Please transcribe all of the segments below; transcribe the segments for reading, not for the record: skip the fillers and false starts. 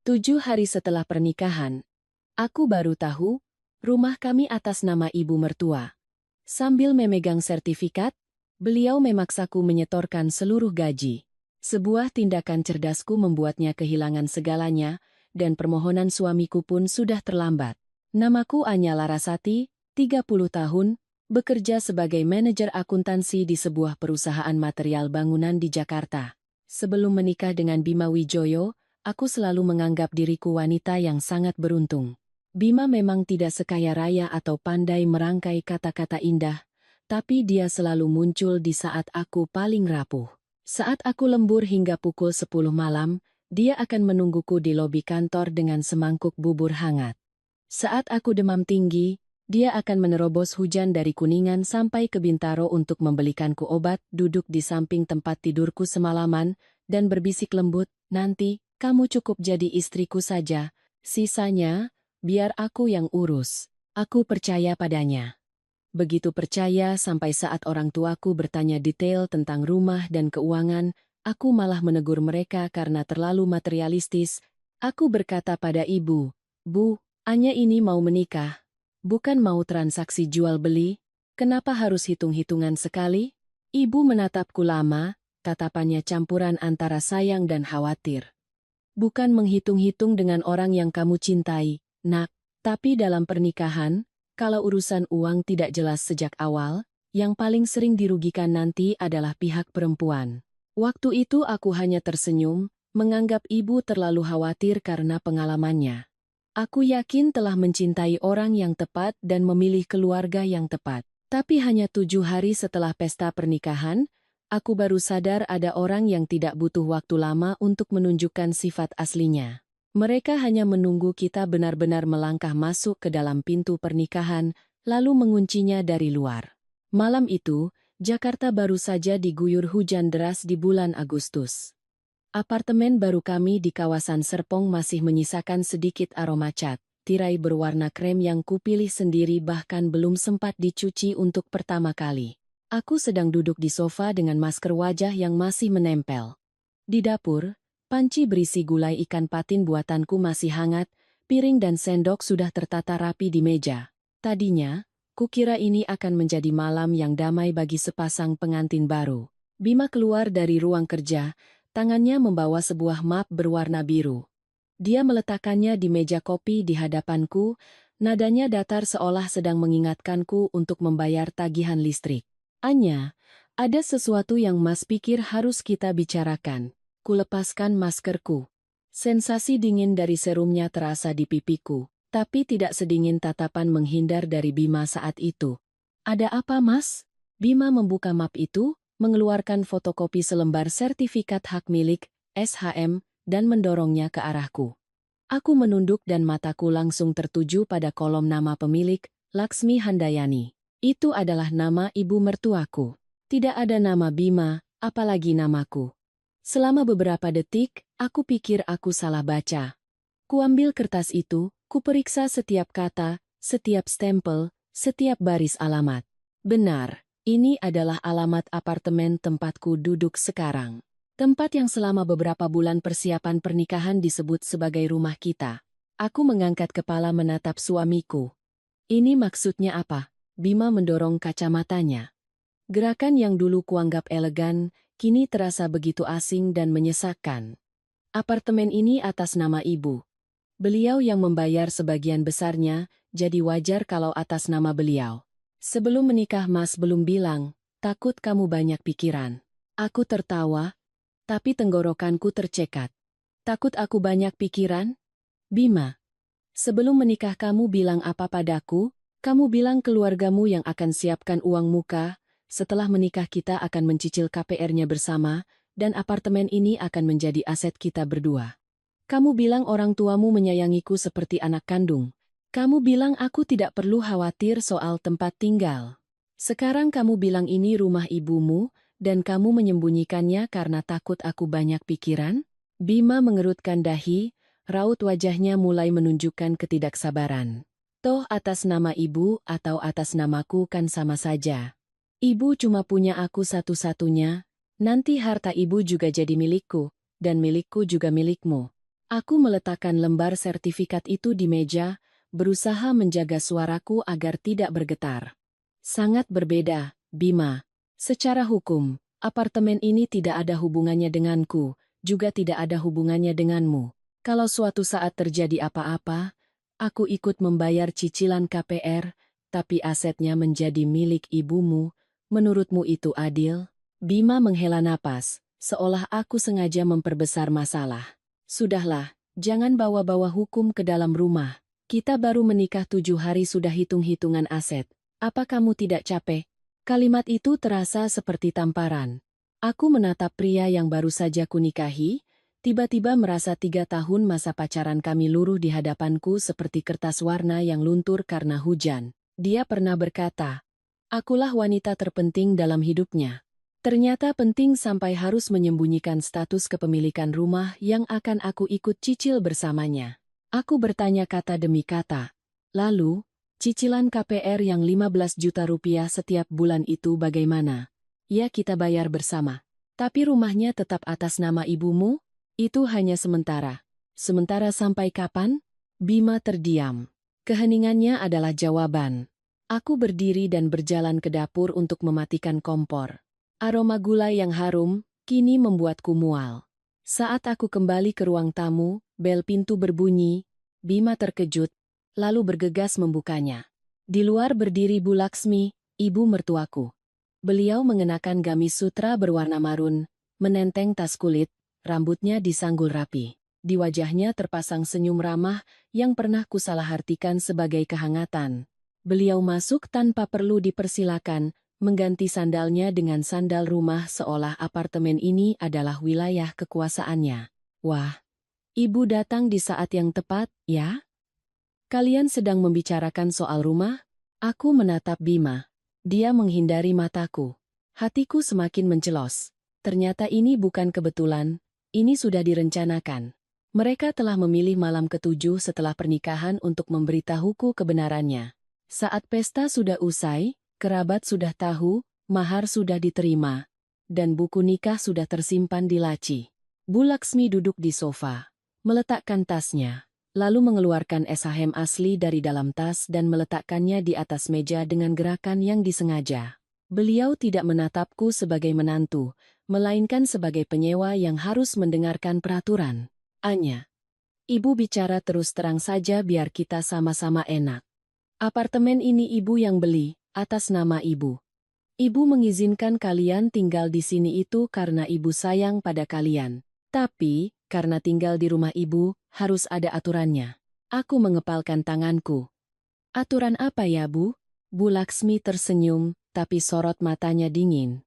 7 hari setelah pernikahan, aku baru tahu, rumah kami atas nama ibu mertua. Sambil memegang sertifikat, beliau memaksaku menyetorkan seluruh gaji. Sebuah tindakan cerdasku membuatnya kehilangan segalanya, dan permohonan suamiku pun sudah terlambat. Namaku Anya Larasati, 30 tahun, bekerja sebagai manajer akuntansi di sebuah perusahaan material bangunan di Jakarta. Sebelum menikah dengan Bima Wijoyo, aku selalu menganggap diriku wanita yang sangat beruntung. Bima memang tidak sekaya raya atau pandai merangkai kata-kata indah, tapi dia selalu muncul di saat aku paling rapuh. Saat aku lembur hingga pukul 10 malam, dia akan menungguku di lobi kantor dengan semangkuk bubur hangat. Saat aku demam tinggi, dia akan menerobos hujan dari Kuningan sampai ke Bintaro untuk membelikanku obat, duduk di samping tempat tidurku semalaman, dan berbisik lembut, "Nanti, kamu cukup jadi istriku saja, sisanya, biar aku yang urus." Aku percaya padanya. Begitu percaya sampai saat orang tuaku bertanya detail tentang rumah dan keuangan, aku malah menegur mereka karena terlalu materialistis. Aku berkata pada ibu, "Bu, Anya ini mau menikah. Bukan mau transaksi jual-beli, kenapa harus hitung-hitungan sekali?" Ibu menatapku lama, tatapannya campuran antara sayang dan khawatir. "Bukan menghitung-hitung dengan orang yang kamu cintai, Nak, tapi dalam pernikahan, kalau urusan uang tidak jelas sejak awal, yang paling sering dirugikan nanti adalah pihak perempuan." Waktu itu aku hanya tersenyum, menganggap ibu terlalu khawatir karena pengalamannya. Aku yakin telah mencintai orang yang tepat dan memilih keluarga yang tepat. Tapi hanya 7 hari setelah pesta pernikahan, aku baru sadar ada orang yang tidak butuh waktu lama untuk menunjukkan sifat aslinya. Mereka hanya menunggu kita benar-benar melangkah masuk ke dalam pintu pernikahan, lalu menguncinya dari luar. Malam itu, Jakarta baru saja diguyur hujan deras di bulan Agustus. Apartemen baru kami di kawasan Serpong masih menyisakan sedikit aroma cat. Tirai berwarna krem yang kupilih sendiri bahkan belum sempat dicuci untuk pertama kali. Aku sedang duduk di sofa dengan masker wajah yang masih menempel. Di dapur, panci berisi gulai ikan patin buatanku masih hangat, piring dan sendok sudah tertata rapi di meja. Tadinya, kukira ini akan menjadi malam yang damai bagi sepasang pengantin baru. Bima keluar dari ruang kerja, tangannya membawa sebuah map berwarna biru. Dia meletakkannya di meja kopi di hadapanku, nadanya datar seolah sedang mengingatkanku untuk membayar tagihan listrik. "Anya, ada sesuatu yang Mas pikir harus kita bicarakan." Kulepaskan maskerku. Sensasi dingin dari serumnya terasa di pipiku, tapi tidak sedingin tatapan menghindar dari Bima saat itu. "Ada apa, Mas?" Bima membuka map itu, mengeluarkan fotokopi selembar sertifikat hak milik, SHM, dan mendorongnya ke arahku. Aku menunduk dan mataku langsung tertuju pada kolom nama pemilik, Laksmi Handayani. Itu adalah nama ibu mertuaku. Tidak ada nama Bima, apalagi namaku. Selama beberapa detik, aku pikir aku salah baca. Kuambil kertas itu, kuperiksa setiap kata, setiap stempel, setiap baris alamat. Benar, ini adalah alamat apartemen tempatku duduk sekarang. Tempat yang selama beberapa bulan persiapan pernikahan disebut sebagai rumah kita. Aku mengangkat kepala menatap suamiku. "Ini maksudnya apa?" Bima mendorong kacamatanya. Gerakan yang dulu kuanggap elegan, kini terasa begitu asing dan menyesakkan. "Apartemen ini atas nama ibu. Beliau yang membayar sebagian besarnya, jadi wajar kalau atas nama beliau. Sebelum menikah Mas belum bilang, takut kamu banyak pikiran." Aku tertawa, tapi tenggorokanku tercekat. "Takut aku banyak pikiran?" "Bima, sebelum menikah kamu bilang apa padaku? Kamu bilang keluargamu yang akan siapkan uang muka, setelah menikah kita akan mencicil KPR-nya bersama, dan apartemen ini akan menjadi aset kita berdua. Kamu bilang orang tuamu menyayangiku seperti anak kandung. Kamu bilang aku tidak perlu khawatir soal tempat tinggal. Sekarang kamu bilang ini rumah ibumu, dan kamu menyembunyikannya karena takut aku banyak pikiran?" Bima mengerutkan dahi, raut wajahnya mulai menunjukkan ketidaksabaran. "Toh atas nama ibu atau atas namaku kan sama saja. Ibu cuma punya aku satu-satunya, nanti harta ibu juga jadi milikku, dan milikku juga milikmu. Aku meletakkan lembar sertifikat itu di meja, berusaha menjaga suaraku agar tidak bergetar. Sangat berbeda, Bima. Secara hukum, apartemen ini tidak ada hubungannya denganku, juga tidak ada hubungannya denganmu. Kalau suatu saat terjadi apa-apa, aku ikut membayar cicilan KPR, tapi asetnya menjadi milik ibumu. Menurutmu itu adil? Bima menghela napas, seolah aku sengaja memperbesar masalah. Sudahlah, jangan bawa-bawa hukum ke dalam rumah. Kita baru menikah 7 hari sudah hitung-hitungan aset. Apa kamu tidak capek? Kalimat itu terasa seperti tamparan. Aku menatap pria yang baru saja kunikahi, tiba-tiba merasa 3 tahun masa pacaran kami luruh di hadapanku seperti kertas warna yang luntur karena hujan. Dia pernah berkata, "Akulah wanita terpenting dalam hidupnya." Ternyata penting sampai harus menyembunyikan status kepemilikan rumah yang akan aku ikut cicil bersamanya. Aku bertanya kata demi kata. Lalu, cicilan KPR yang 15 juta rupiah setiap bulan itu bagaimana? Ya, kita bayar bersama. Tapi rumahnya tetap atas nama ibumu? Itu hanya sementara. Sementara sampai kapan? Bima terdiam. Keheningannya adalah jawaban. Aku berdiri dan berjalan ke dapur untuk mematikan kompor. Aroma gulai yang harum kini membuatku mual. Saat aku kembali ke ruang tamu, bel pintu berbunyi. Bima terkejut, lalu bergegas membukanya. Di luar berdiri Bu Laksmi, ibu mertuaku. Beliau mengenakan gamis sutra berwarna marun, menenteng tas kulit, rambutnya disanggul rapi. Di wajahnya terpasang senyum ramah yang pernah kusalahartikan sebagai kehangatan. Beliau masuk tanpa perlu dipersilakan, mengganti sandalnya dengan sandal rumah seolah apartemen ini adalah wilayah kekuasaannya. Wah, ibu datang di saat yang tepat, ya? Kalian sedang membicarakan soal rumah? Aku menatap Bima. Dia menghindari mataku. Hatiku semakin mencelos. Ternyata ini bukan kebetulan, ini sudah direncanakan. Mereka telah memilih malam ketujuh setelah pernikahan untuk memberitahuku kebenarannya. Saat pesta sudah usai, kerabat sudah tahu, mahar sudah diterima, dan buku nikah sudah tersimpan di laci. Bu Laksmi duduk di sofa, meletakkan tasnya, lalu mengeluarkan SHM asli dari dalam tas dan meletakkannya di atas meja dengan gerakan yang disengaja. Beliau tidak menatapku sebagai menantu, melainkan sebagai penyewa yang harus mendengarkan peraturan. Anya, ibu bicara terus terang saja biar kita sama-sama enak. Apartemen ini ibu yang beli, atas nama ibu. Ibu mengizinkan kalian tinggal di sini itu karena ibu sayang pada kalian. Tapi, karena tinggal di rumah ibu, harus ada aturannya. Aku mengepalkan tanganku. Aturan apa ya, Bu? Bu Laksmi tersenyum, tapi sorot matanya dingin.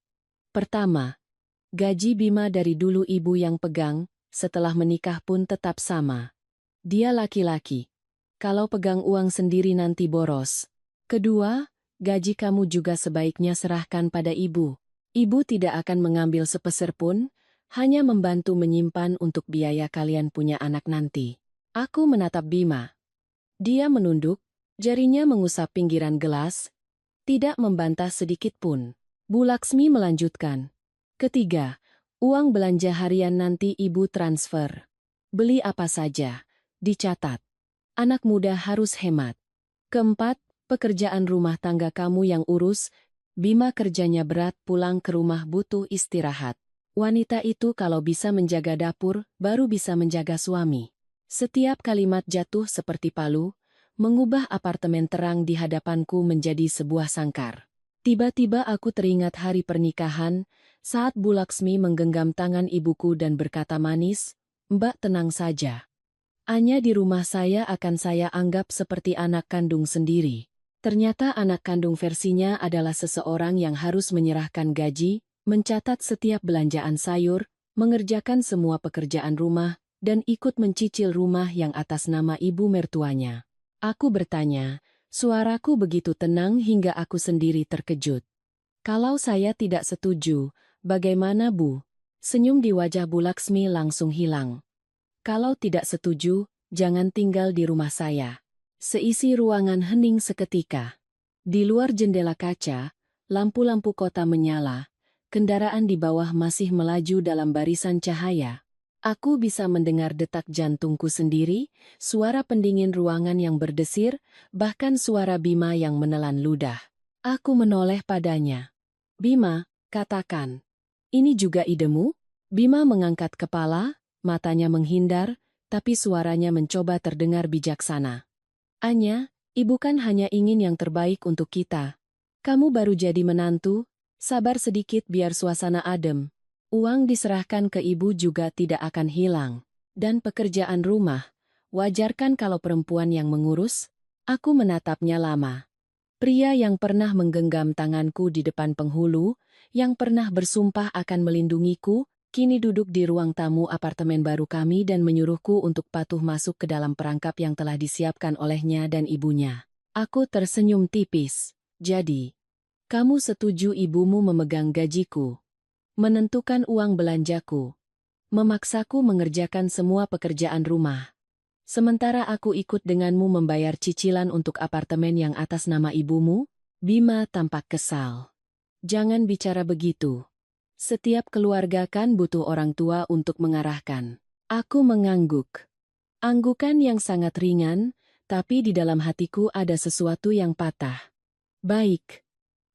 Pertama, gaji Bima dari dulu ibu yang pegang, setelah menikah pun tetap sama. Dia laki-laki. Kalau pegang uang sendiri nanti boros. Kedua, gaji kamu juga sebaiknya serahkan pada ibu. Ibu tidak akan mengambil sepeser pun, hanya membantu menyimpan untuk biaya kalian punya anak nanti. Aku menatap Bima. Dia menunduk, jarinya mengusap pinggiran gelas, tidak membantah sedikit pun. Bu Laksmi melanjutkan. Ketiga, uang belanja harian nanti ibu transfer. Beli apa saja, dicatat. Anak muda harus hemat. Keempat, pekerjaan rumah tangga kamu yang urus, Bima kerjanya berat pulang ke rumah butuh istirahat. Wanita itu kalau bisa menjaga dapur, baru bisa menjaga suami. Setiap kalimat jatuh seperti palu, mengubah apartemen terang di hadapanku menjadi sebuah sangkar. Tiba-tiba aku teringat hari pernikahan, saat Bu Laksmi menggenggam tangan ibuku dan berkata manis, "Mbak tenang saja. Anya di rumah saya akan saya anggap seperti anak kandung sendiri." Ternyata anak kandung versinya adalah seseorang yang harus menyerahkan gaji, mencatat setiap belanjaan sayur, mengerjakan semua pekerjaan rumah, dan ikut mencicil rumah yang atas nama ibu mertuanya. Aku bertanya, suaraku begitu tenang hingga aku sendiri terkejut. Kalau saya tidak setuju, bagaimana Bu? Senyum di wajah Bu Laksmi langsung hilang. Kalau tidak setuju, jangan tinggal di rumah saya. Seisi ruangan hening seketika. Di luar jendela kaca, lampu-lampu kota menyala, kendaraan di bawah masih melaju dalam barisan cahaya. Aku bisa mendengar detak jantungku sendiri, suara pendingin ruangan yang berdesir, bahkan suara Bima yang menelan ludah. Aku menoleh padanya. Bima, katakan. Ini juga idemu? Bima mengangkat kepala, matanya menghindar, tapi suaranya mencoba terdengar bijaksana. Anya, ibu kan hanya ingin yang terbaik untuk kita. Kamu baru jadi menantu, sabar sedikit biar suasana adem. Uang diserahkan ke ibu juga tidak akan hilang. Dan pekerjaan rumah, wajarkan kalau perempuan yang mengurus? Aku menatapnya lama. Pria yang pernah menggenggam tanganku di depan penghulu, yang pernah bersumpah akan melindungiku, kini duduk di ruang tamu apartemen baru kami dan menyuruhku untuk patuh masuk ke dalam perangkap yang telah disiapkan olehnya dan ibunya. Aku tersenyum tipis. Jadi, kamu setuju ibumu memegang gajiku, menentukan uang belanjaku, memaksaku mengerjakan semua pekerjaan rumah. Sementara aku ikut denganmu membayar cicilan untuk apartemen yang atas nama ibumu? Bima tampak kesal. Jangan bicara begitu. Setiap keluarga kan butuh orang tua untuk mengarahkan. Aku mengangguk. Anggukan yang sangat ringan, tapi di dalam hatiku ada sesuatu yang patah. Baik.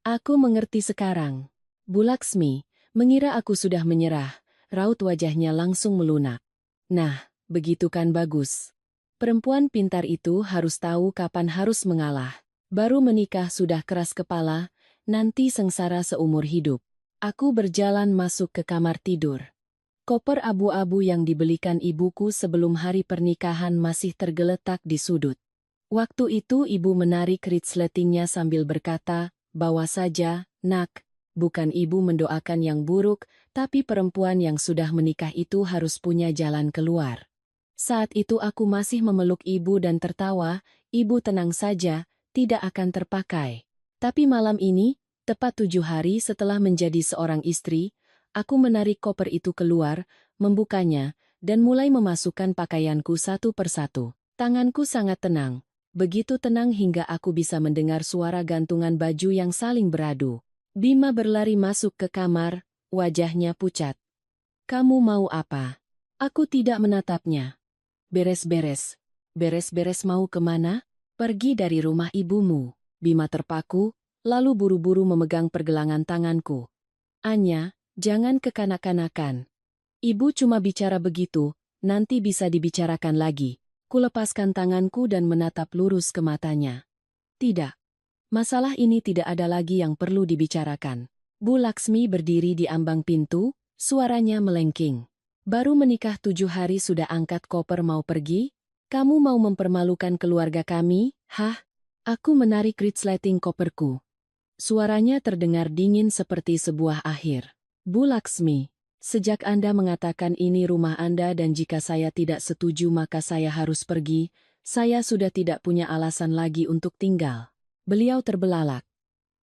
Aku mengerti sekarang. Bu Laksmi, mengira aku sudah menyerah. Raut wajahnya langsung melunak. Nah, begitu kan bagus. Perempuan pintar itu harus tahu kapan harus mengalah. Baru menikah sudah keras kepala, nanti sengsara seumur hidup. Aku berjalan masuk ke kamar tidur. Koper abu-abu yang dibelikan ibuku sebelum hari pernikahan masih tergeletak di sudut. Waktu itu ibu menarik resletingnya sambil berkata, "Bawa saja, nak, bukan ibu mendoakan yang buruk, tapi perempuan yang sudah menikah itu harus punya jalan keluar." Saat itu aku masih memeluk ibu dan tertawa, "Ibu tenang saja, tidak akan terpakai." Tapi malam ini, tepat 7 hari setelah menjadi seorang istri, aku menarik koper itu keluar, membukanya, dan mulai memasukkan pakaianku satu persatu. Tanganku sangat tenang, begitu tenang hingga aku bisa mendengar suara gantungan baju yang saling beradu. Bima berlari masuk ke kamar, wajahnya pucat. "Kamu mau apa?" Aku tidak menatapnya. "Beres-beres. Beres-beres mau kemana?" "Pergi dari rumah ibumu." Bima terpaku, lalu buru-buru memegang pergelangan tanganku. "Anya, jangan kekanak-kanakan. Ibu cuma bicara begitu, nanti bisa dibicarakan lagi." Kulepaskan tanganku dan menatap lurus ke matanya. "Tidak. Masalah ini tidak ada lagi yang perlu dibicarakan." Bu Laksmi berdiri di ambang pintu, suaranya melengking. "Baru menikah 7 hari sudah angkat koper mau pergi? Kamu mau mempermalukan keluarga kami, hah?" Aku menarik resleting koperku. Suaranya terdengar dingin seperti sebuah akhir. "Bu Laksmi, sejak Anda mengatakan ini rumah Anda dan jika saya tidak setuju maka saya harus pergi, saya sudah tidak punya alasan lagi untuk tinggal." Beliau terbelalak.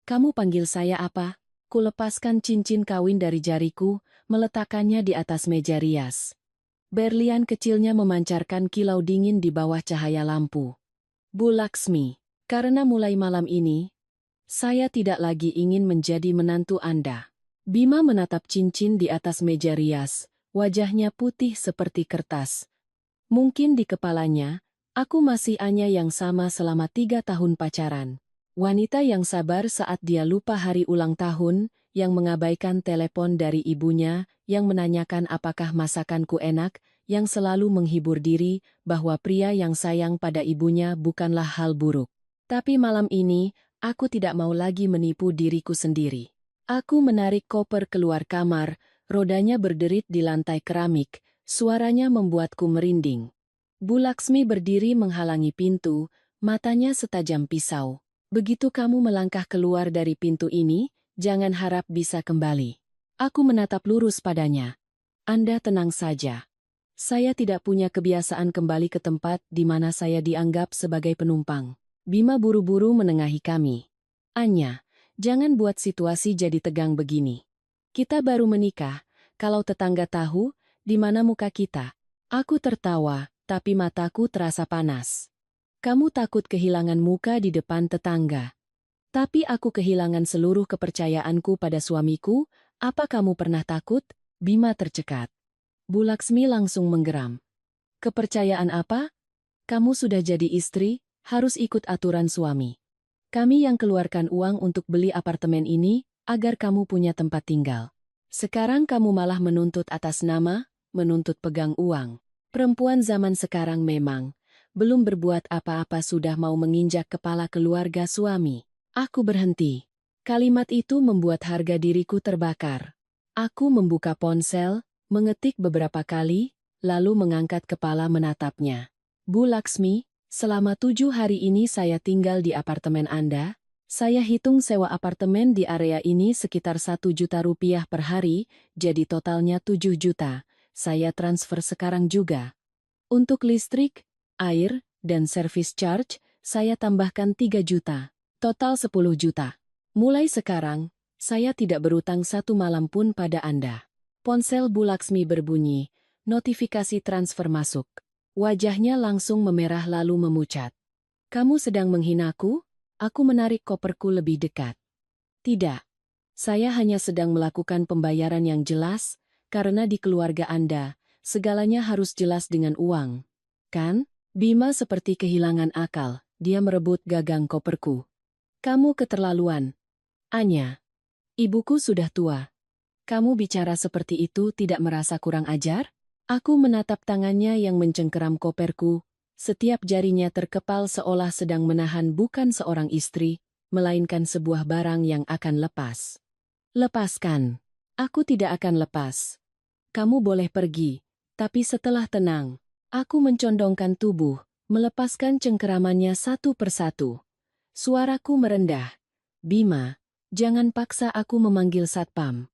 "Kamu panggil saya apa?" Kulepaskan cincin kawin dari jariku, meletakkannya di atas meja rias. Berlian kecilnya memancarkan kilau dingin di bawah cahaya lampu. "Bu Laksmi, karena mulai malam ini, saya tidak lagi ingin menjadi menantu Anda." Bima menatap cincin di atas meja rias, wajahnya putih seperti kertas. Mungkin di kepalanya, aku masih Anya yang sama selama 3 tahun pacaran. Wanita yang sabar saat dia lupa hari ulang tahun, yang mengabaikan telepon dari ibunya, yang menanyakan apakah masakanku enak, yang selalu menghibur diri bahwa pria yang sayang pada ibunya bukanlah hal buruk. Tapi malam ini, aku tidak mau lagi menipu diriku sendiri. Aku menarik koper keluar kamar, rodanya berderit di lantai keramik, suaranya membuatku merinding. Bu Laksmi berdiri menghalangi pintu, matanya setajam pisau. "Begitu kamu melangkah keluar dari pintu ini, jangan harap bisa kembali." Aku menatap lurus padanya. "Anda tenang saja. Saya tidak punya kebiasaan kembali ke tempat di mana saya dianggap sebagai penumpang." Bima buru-buru menengahi kami. "Anya, jangan buat situasi jadi tegang begini. Kita baru menikah, kalau tetangga tahu, di mana muka kita?" Aku tertawa, tapi mataku terasa panas. "Kamu takut kehilangan muka di depan tetangga. Tapi aku kehilangan seluruh kepercayaanku pada suamiku, apa kamu pernah takut?" Bima tercekat. Bu Laksmi langsung menggeram. Kepercayaan apa? Kamu sudah jadi istri, harus ikut aturan suami. Kami yang keluarkan uang untuk beli apartemen ini, agar kamu punya tempat tinggal. Sekarang kamu malah menuntut atas nama, menuntut pegang uang. Perempuan zaman sekarang memang belum berbuat apa-apa sudah mau menginjak kepala keluarga suami. Aku berhenti. Kalimat itu membuat harga diriku terbakar. Aku membuka ponsel, mengetik beberapa kali, lalu mengangkat kepala menatapnya. Bu Laksmi, selama 7 hari ini saya tinggal di apartemen Anda. Saya hitung sewa apartemen di area ini sekitar 1 juta rupiah per hari, jadi totalnya 7 juta. Saya transfer sekarang juga. Untuk listrik, air, dan service charge, saya tambahkan 3 juta. Total 10 juta. Mulai sekarang, saya tidak berutang satu malam pun pada Anda. Ponsel Bu Laksmi berbunyi, notifikasi transfer masuk. Wajahnya langsung memerah lalu memucat. Kamu sedang menghinaku? Aku menarik koperku lebih dekat. Tidak. Saya hanya sedang melakukan pembayaran yang jelas, karena di keluarga Anda, segalanya harus jelas dengan uang. Kan? Bima seperti kehilangan akal, dia merebut gagang koperku. Kamu keterlaluan. Anya. Ibuku sudah tua. Kamu bicara seperti itu tidak merasa kurang ajar? Aku menatap tangannya yang mencengkeram koperku, setiap jarinya terkepal seolah sedang menahan bukan seorang istri, melainkan sebuah barang yang akan lepas. Lepaskan. Aku tidak akan lepas. Kamu boleh pergi, tapi setelah tenang. Aku mencondongkan tubuh, melepaskan cengkeramannya satu persatu. Suaraku merendah. Bima, jangan paksa aku memanggil satpam.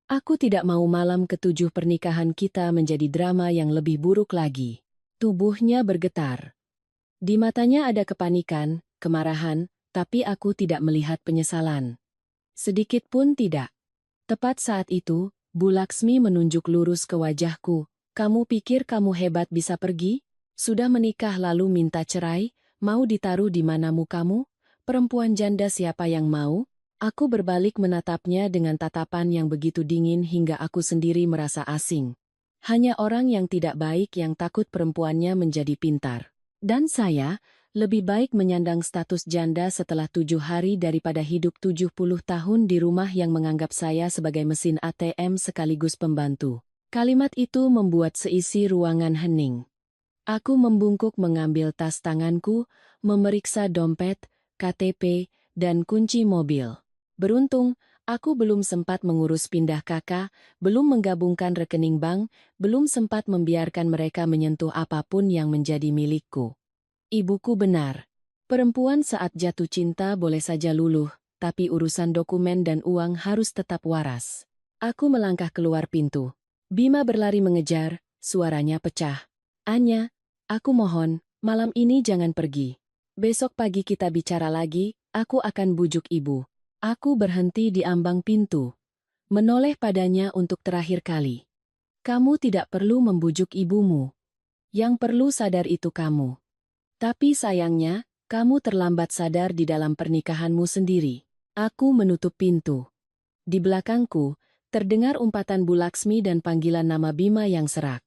Aku tidak mau malam ke-7 pernikahan kita menjadi drama yang lebih buruk lagi. Tubuhnya bergetar. Di matanya ada kepanikan, kemarahan, tapi aku tidak melihat penyesalan. Sedikit pun tidak. Tepat saat itu, Bu Laksmi menunjuk lurus ke wajahku. Kamu pikir kamu hebat bisa pergi? Sudah menikah lalu minta cerai? Mau ditaruh di mana mukamu? Perempuan janda siapa yang mau? Aku berbalik menatapnya dengan tatapan yang begitu dingin hingga aku sendiri merasa asing. Hanya orang yang tidak baik yang takut perempuannya menjadi pintar. Dan saya, lebih baik menyandang status janda setelah 7 hari daripada hidup 70 tahun di rumah yang menganggap saya sebagai mesin ATM sekaligus pembantu. Kalimat itu membuat seisi ruangan hening. Aku membungkuk mengambil tas tanganku, memeriksa dompet, KTP, dan kunci mobil. Beruntung, aku belum sempat mengurus pindah kakak, belum menggabungkan rekening bank, belum sempat membiarkan mereka menyentuh apapun yang menjadi milikku. Ibuku benar. Perempuan saat jatuh cinta boleh saja luluh, tapi urusan dokumen dan uang harus tetap waras. Aku melangkah keluar pintu. Bima berlari mengejar, suaranya pecah. Anya, aku mohon, malam ini jangan pergi. Besok pagi kita bicara lagi, aku akan bujuk ibu. Aku berhenti di ambang pintu. Menoleh padanya untuk terakhir kali. Kamu tidak perlu membujuk ibumu. Yang perlu sadar itu kamu. Tapi sayangnya, kamu terlambat sadar di dalam pernikahanmu sendiri. Aku menutup pintu. Di belakangku, terdengar umpatan Bu Laksmi dan panggilan nama Bima yang serak.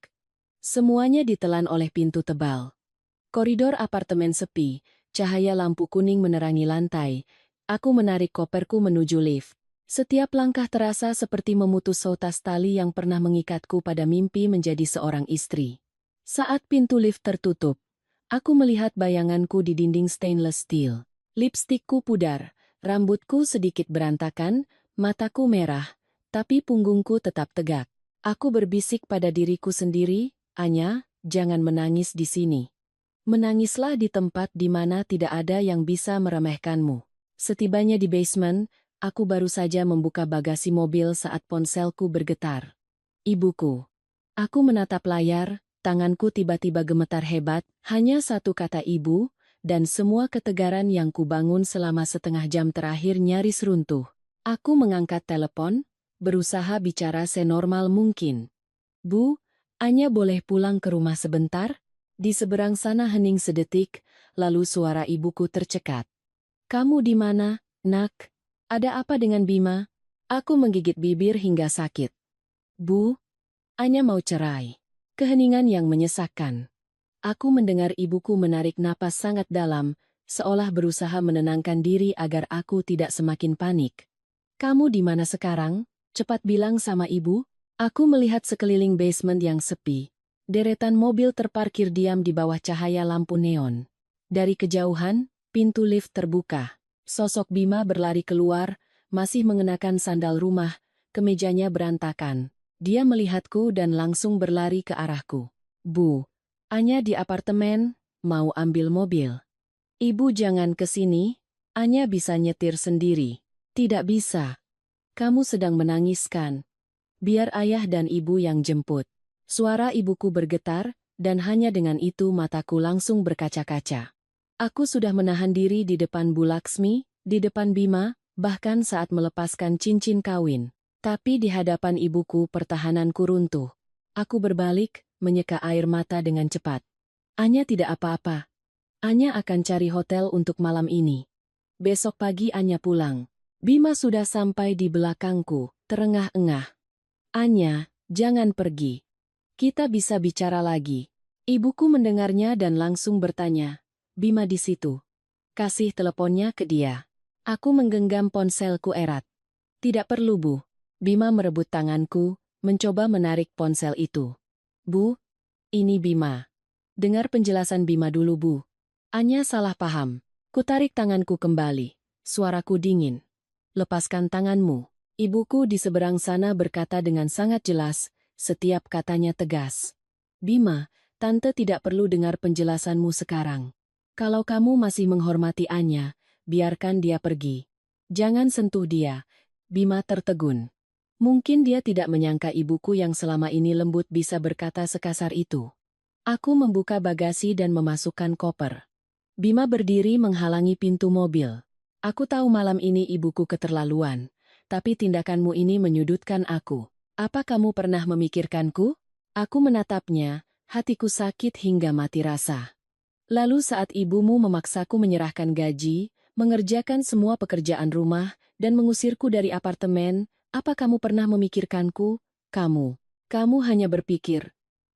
Semuanya ditelan oleh pintu tebal. Koridor apartemen sepi, cahaya lampu kuning menerangi lantai. Aku menarik koperku menuju lift. Setiap langkah terasa seperti memutus seutas tali yang pernah mengikatku pada mimpi menjadi seorang istri. Saat pintu lift tertutup, aku melihat bayanganku di dinding stainless steel. Lipstikku pudar, rambutku sedikit berantakan, mataku merah, tapi punggungku tetap tegak. Aku berbisik pada diriku sendiri, Anya, jangan menangis di sini. Menangislah di tempat di mana tidak ada yang bisa meremehkanmu. Setibanya di basement, aku baru saja membuka bagasi mobil saat ponselku bergetar. Ibuku. Aku menatap layar, tanganku tiba-tiba gemetar hebat, hanya satu kata ibu, dan semua ketegaran yang kubangun selama setengah jam terakhir nyaris runtuh. Aku mengangkat telepon, berusaha bicara senormal mungkin. Bu, Anya boleh pulang ke rumah sebentar? Di seberang sana hening sedetik, lalu suara ibuku tercekat. Kamu di mana, nak? Ada apa dengan Bima? Aku menggigit bibir hingga sakit. Bu, Anya mau cerai. Keheningan yang menyesakkan. Aku mendengar ibuku menarik napas sangat dalam, seolah berusaha menenangkan diri agar aku tidak semakin panik. Kamu di mana sekarang? Cepat bilang sama ibu. Aku melihat sekeliling basement yang sepi. Deretan mobil terparkir diam di bawah cahaya lampu neon. Dari kejauhan, pintu lift terbuka. Sosok Bima berlari keluar, masih mengenakan sandal rumah, kemejanya berantakan. Dia melihatku dan langsung berlari ke arahku. Bu, Anya di apartemen, mau ambil mobil. Ibu jangan ke sini, Anya bisa nyetir sendiri. Tidak bisa. Kamu sedang menangiskan. Biar ayah dan ibu yang jemput. Suara ibuku bergetar, dan hanya dengan itu mataku langsung berkaca-kaca. Aku sudah menahan diri di depan Bu Laksmi, di depan Bima, bahkan saat melepaskan cincin kawin. Tapi di hadapan ibuku pertahananku runtuh. Aku berbalik, menyeka air mata dengan cepat. Anya tidak apa-apa. Anya akan cari hotel untuk malam ini. Besok pagi Anya pulang. Bima sudah sampai di belakangku, terengah-engah. Anya, jangan pergi. Kita bisa bicara lagi. Ibuku mendengarnya dan langsung bertanya, Bima di situ. Kasih teleponnya ke dia. Aku menggenggam ponselku erat. Tidak perlu, Bu. Bima merebut tanganku, mencoba menarik ponsel itu. Bu, ini Bima. Dengar penjelasan Bima dulu, Bu. Anya salah paham. Kutarik tanganku kembali. Suaraku dingin. Lepaskan tanganmu. Ibuku di seberang sana berkata dengan sangat jelas, setiap katanya tegas. Bima, Tante tidak perlu dengar penjelasanmu sekarang. Kalau kamu masih menghormati Anya, biarkan dia pergi. Jangan sentuh dia. Bima tertegun. Mungkin dia tidak menyangka ibuku yang selama ini lembut bisa berkata sekasar itu. Aku membuka bagasi dan memasukkan koper. Bima berdiri menghalangi pintu mobil. Aku tahu malam ini ibuku keterlaluan, tapi tindakanmu ini menyudutkan aku. Apa kamu pernah memikirkanku? Aku menatapnya, hatiku sakit hingga mati rasa. Lalu saat ibumu memaksaku menyerahkan gaji, mengerjakan semua pekerjaan rumah, dan mengusirku dari apartemen, apa kamu pernah memikirkanku? Kamu hanya berpikir,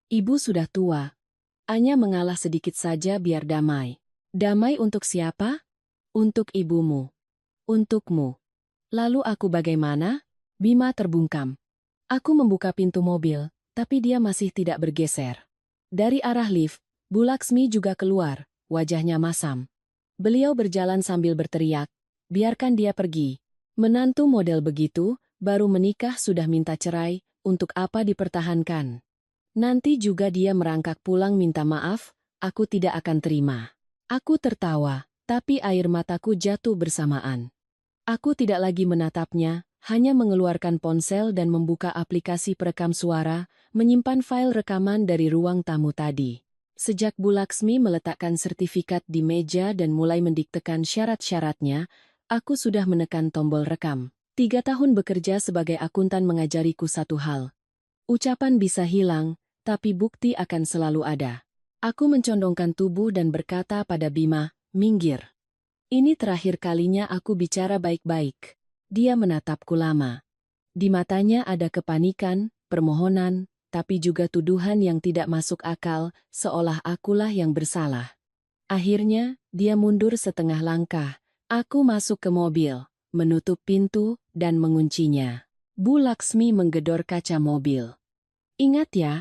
ibu sudah tua. Anya mengalah sedikit saja biar damai. Damai untuk siapa? Untuk ibumu. Untukmu. Lalu aku bagaimana? Bima terbungkam. Aku membuka pintu mobil, tapi dia masih tidak bergeser. Dari arah lift, Bu Laksmi juga keluar, wajahnya masam. Beliau berjalan sambil berteriak, biarkan dia pergi. Menantu model begitu, baru menikah sudah minta cerai, untuk apa dipertahankan? Nanti juga dia merangkak pulang minta maaf, aku tidak akan terima. Aku tertawa, tapi air mataku jatuh bersamaan. Aku tidak lagi menatapnya, hanya mengeluarkan ponsel dan membuka aplikasi perekam suara, menyimpan file rekaman dari ruang tamu tadi. Sejak Bu Laksmi meletakkan sertifikat di meja dan mulai mendiktekan syarat-syaratnya, aku sudah menekan tombol rekam. 3 tahun bekerja sebagai akuntan mengajariku satu hal. Ucapan bisa hilang, tapi bukti akan selalu ada. Aku mencondongkan tubuh dan berkata pada Bima, minggir. Ini terakhir kalinya aku bicara baik-baik. Dia menatapku lama. Di matanya ada kepanikan, permohonan, tapi juga tuduhan yang tidak masuk akal, seolah akulah yang bersalah. Akhirnya, dia mundur setengah langkah. Aku masuk ke mobil, menutup pintu, dan menguncinya. Bu Laksmi menggedor kaca mobil. Ingat ya,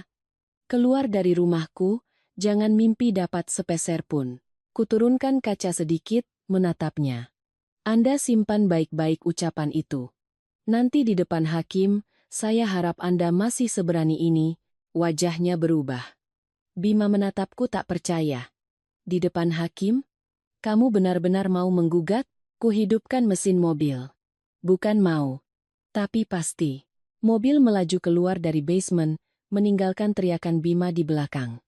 keluar dari rumahku, jangan mimpi dapat sepeser pun. Kuturunkan kaca sedikit, menatapnya. Anda simpan baik-baik ucapan itu. Nanti di depan hakim, saya harap Anda masih seberani ini. Wajahnya berubah. Bima menatapku tak percaya. Di depan hakim? Kamu benar-benar mau menggugat? Kuhidupkan mesin mobil. Bukan mau. Tapi pasti. Mobil melaju keluar dari basement, meninggalkan teriakan Bima di belakang.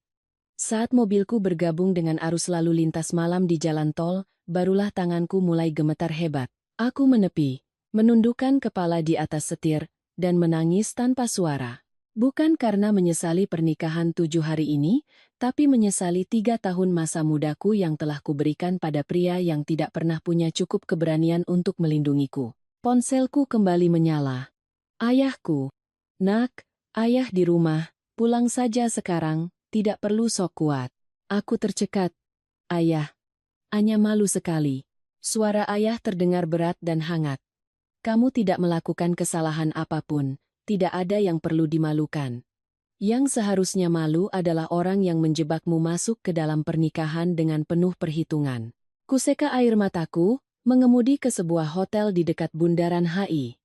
Saat mobilku bergabung dengan arus lalu lintas malam di jalan tol, barulah tanganku mulai gemetar hebat. Aku menepi, menundukkan kepala di atas setir, dan menangis tanpa suara. Bukan karena menyesali pernikahan 7 hari ini, tapi menyesali 3 tahun masa mudaku yang telah kuberikan pada pria yang tidak pernah punya cukup keberanian untuk melindungiku. Ponselku kembali menyala. Ayahku. Nak, Ayah di rumah, pulang saja sekarang, tidak perlu sok kuat. Aku tercekat. Ayah. Anya malu sekali. Suara ayah terdengar berat dan hangat. Kamu tidak melakukan kesalahan apapun, tidak ada yang perlu dimalukan. Yang seharusnya malu adalah orang yang menjebakmu masuk ke dalam pernikahan dengan penuh perhitungan. Kuseka air mataku, mengemudi ke sebuah hotel di dekat Bundaran HI.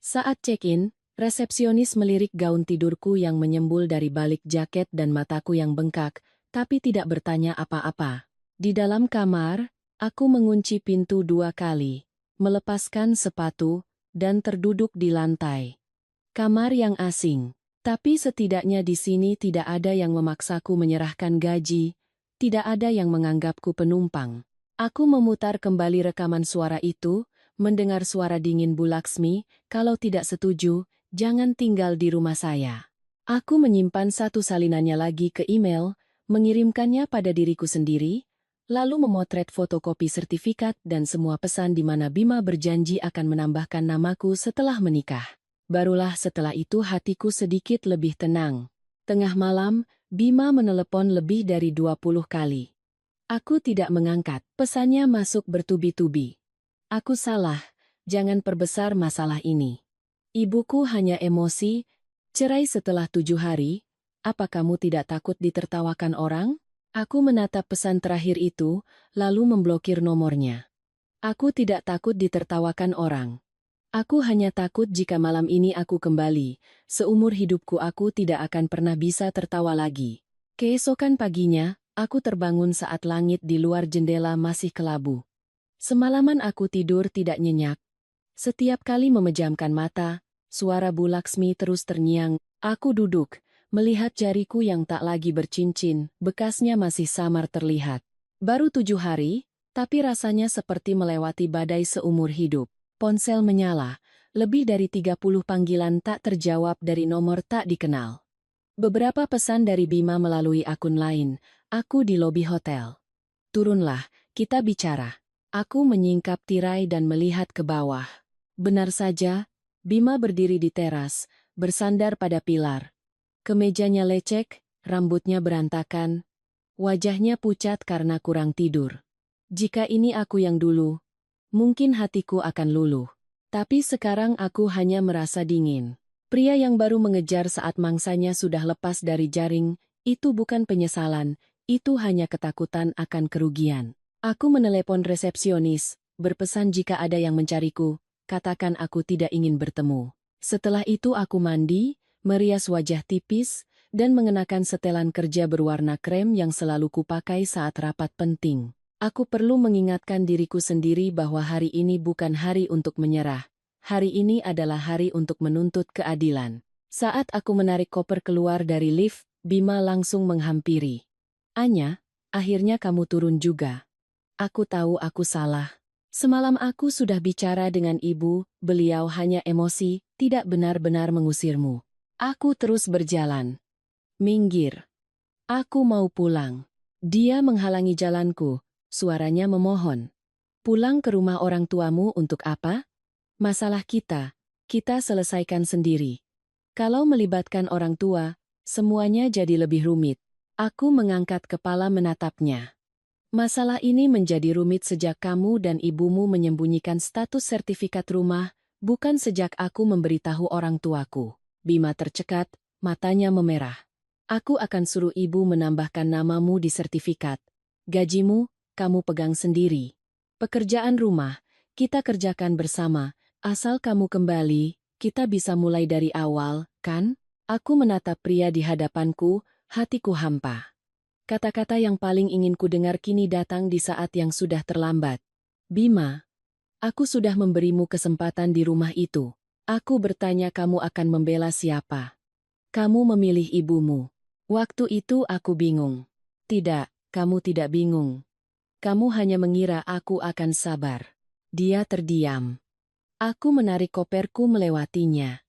Saat check-in, resepsionis melirik gaun tidurku yang menyembul dari balik jaket dan mataku yang bengkak, tapi tidak bertanya apa-apa. Di dalam kamar, aku mengunci pintu 2 kali, melepaskan sepatu, dan terduduk di lantai. Kamar yang asing, tapi setidaknya di sini tidak ada yang memaksaku menyerahkan gaji, tidak ada yang menganggapku penumpang. Aku memutar kembali rekaman suara itu, mendengar suara dingin Bu Laksmi, kalau tidak setuju, jangan tinggal di rumah saya. Aku menyimpan satu salinannya lagi ke email, mengirimkannya pada diriku sendiri, lalu memotret fotokopi sertifikat dan semua pesan di mana Bima berjanji akan menambahkan namaku setelah menikah. Barulah setelah itu hatiku sedikit lebih tenang. Tengah malam, Bima menelepon lebih dari 20 kali. Aku tidak mengangkat, pesannya masuk bertubi-tubi. Aku salah, jangan perbesar masalah ini. Ibuku hanya emosi, cerai setelah 7 hari, apa kamu tidak takut ditertawakan orang? Aku menatap pesan terakhir itu, lalu memblokir nomornya. Aku tidak takut ditertawakan orang. Aku hanya takut jika malam ini aku kembali, seumur hidupku aku tidak akan pernah bisa tertawa lagi. Keesokan paginya, aku terbangun saat langit di luar jendela masih kelabu. Semalaman aku tidur tidak nyenyak. Setiap kali memejamkan mata, suara Bu Laksmi terus terngiang. Aku duduk, melihat jariku yang tak lagi bercincin, bekasnya masih samar terlihat. Baru 7 hari, tapi rasanya seperti melewati badai seumur hidup. Ponsel menyala, lebih dari 30 panggilan tak terjawab dari nomor tak dikenal. Beberapa pesan dari Bima melalui akun lain, aku di lobi hotel. Turunlah, kita bicara. Aku menyingkap tirai dan melihat ke bawah. Benar saja, Bima berdiri di teras, bersandar pada pilar. Kemejanya lecek, rambutnya berantakan, wajahnya pucat karena kurang tidur. Jika ini aku yang dulu, mungkin hatiku akan luluh. Tapi sekarang aku hanya merasa dingin. Pria yang baru mengejar saat mangsanya sudah lepas dari jaring, itu bukan penyesalan, itu hanya ketakutan akan kerugian. Aku menelepon resepsionis, berpesan jika ada yang mencariku, katakan aku tidak ingin bertemu. Setelah itu aku mandi, merias wajah tipis, dan mengenakan setelan kerja berwarna krem yang selalu kupakai saat rapat penting. Aku perlu mengingatkan diriku sendiri bahwa hari ini bukan hari untuk menyerah. Hari ini adalah hari untuk menuntut keadilan. Saat aku menarik koper keluar dari lift, Bima langsung menghampiri. Anya, akhirnya kamu turun juga. Aku tahu aku salah. Semalam aku sudah bicara dengan ibu, beliau hanya emosi, tidak benar-benar mengusirmu. Aku terus berjalan. Minggir. Aku mau pulang. Dia menghalangi jalanku, suaranya memohon. Pulang ke rumah orang tuamu untuk apa? Masalah kita selesaikan sendiri. Kalau melibatkan orang tua, semuanya jadi lebih rumit. Aku mengangkat kepala menatapnya. Masalah ini menjadi rumit sejak kamu dan ibumu menyembunyikan status sertifikat rumah, bukan sejak aku memberitahu orang tuaku. Bima tercekat, matanya memerah. Aku akan suruh ibu menambahkan namamu di sertifikat. Gajimu, kamu pegang sendiri. Pekerjaan rumah, kita kerjakan bersama. Asal kamu kembali, kita bisa mulai dari awal, kan? Aku menatap pria di hadapanku, hatiku hampa. Kata-kata yang paling ingin ku dengar kini datang di saat yang sudah terlambat. Bima, aku sudah memberimu kesempatan di rumah itu. Aku bertanya kamu akan membela siapa. Kamu memilih ibumu. Waktu itu aku bingung. Tidak, kamu tidak bingung. Kamu hanya mengira aku akan sabar. Dia terdiam. Aku menarik koperku melewatinya.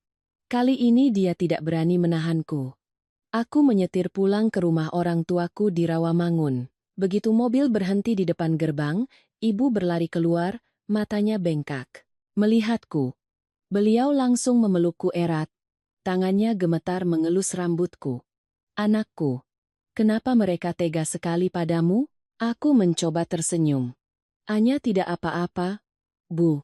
Kali ini dia tidak berani menahanku. Aku menyetir pulang ke rumah orang tuaku di Rawamangun. Begitu mobil berhenti di depan gerbang, ibu berlari keluar, matanya bengkak. Melihatku. Beliau langsung memelukku erat. Tangannya gemetar mengelus rambutku. Anakku, kenapa mereka tega sekali padamu? Aku mencoba tersenyum. Anya tidak apa-apa, Bu.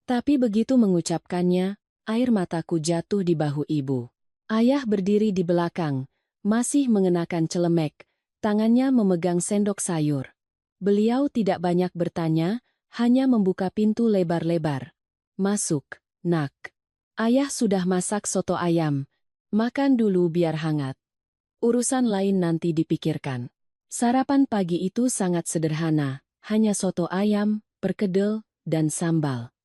Tapi begitu mengucapkannya, air mataku jatuh di bahu ibu. Ayah berdiri di belakang, masih mengenakan celemek, tangannya memegang sendok sayur. Beliau tidak banyak bertanya, hanya membuka pintu lebar-lebar. Masuk, nak. Ayah sudah masak soto ayam. Makan dulu biar hangat. Urusan lain nanti dipikirkan. Sarapan pagi itu sangat sederhana, hanya soto ayam, perkedel, dan sambal.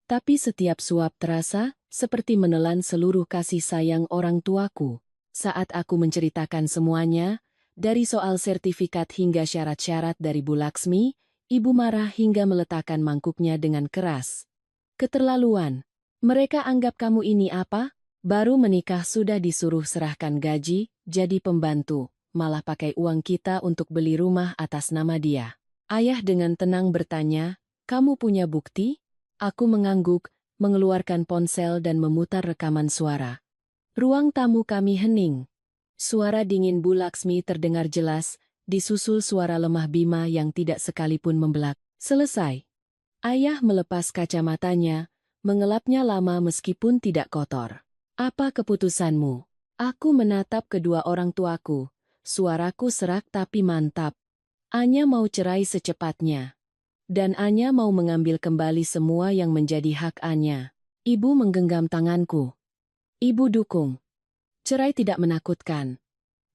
Tapi setiap suap terasa seperti menelan seluruh kasih sayang orang tuaku. Saat aku menceritakan semuanya, dari soal sertifikat hingga syarat-syarat dari Bu Laksmi, ibu marah hingga meletakkan mangkuknya dengan keras. Keterlaluan. Mereka anggap kamu ini apa? Baru menikah sudah disuruh serahkan gaji, jadi pembantu, malah pakai uang kita untuk beli rumah atas nama dia. Ayah dengan tenang bertanya, kamu punya bukti? Aku mengangguk, mengeluarkan ponsel dan memutar rekaman suara. Ruang tamu kami hening. Suara dingin Bu Laksmi terdengar jelas, disusul suara lemah Bima yang tidak sekalipun membelak. Selesai. Ayah melepas kacamatanya, mengelapnya lama meskipun tidak kotor. Apa keputusanmu? Aku menatap kedua orang tuaku. Suaraku serak tapi mantap. Anya mau cerai secepatnya. Dan Anya mau mengambil kembali semua yang menjadi hak Anya. Ibu menggenggam tanganku. Ibu dukung. Cerai tidak menakutkan.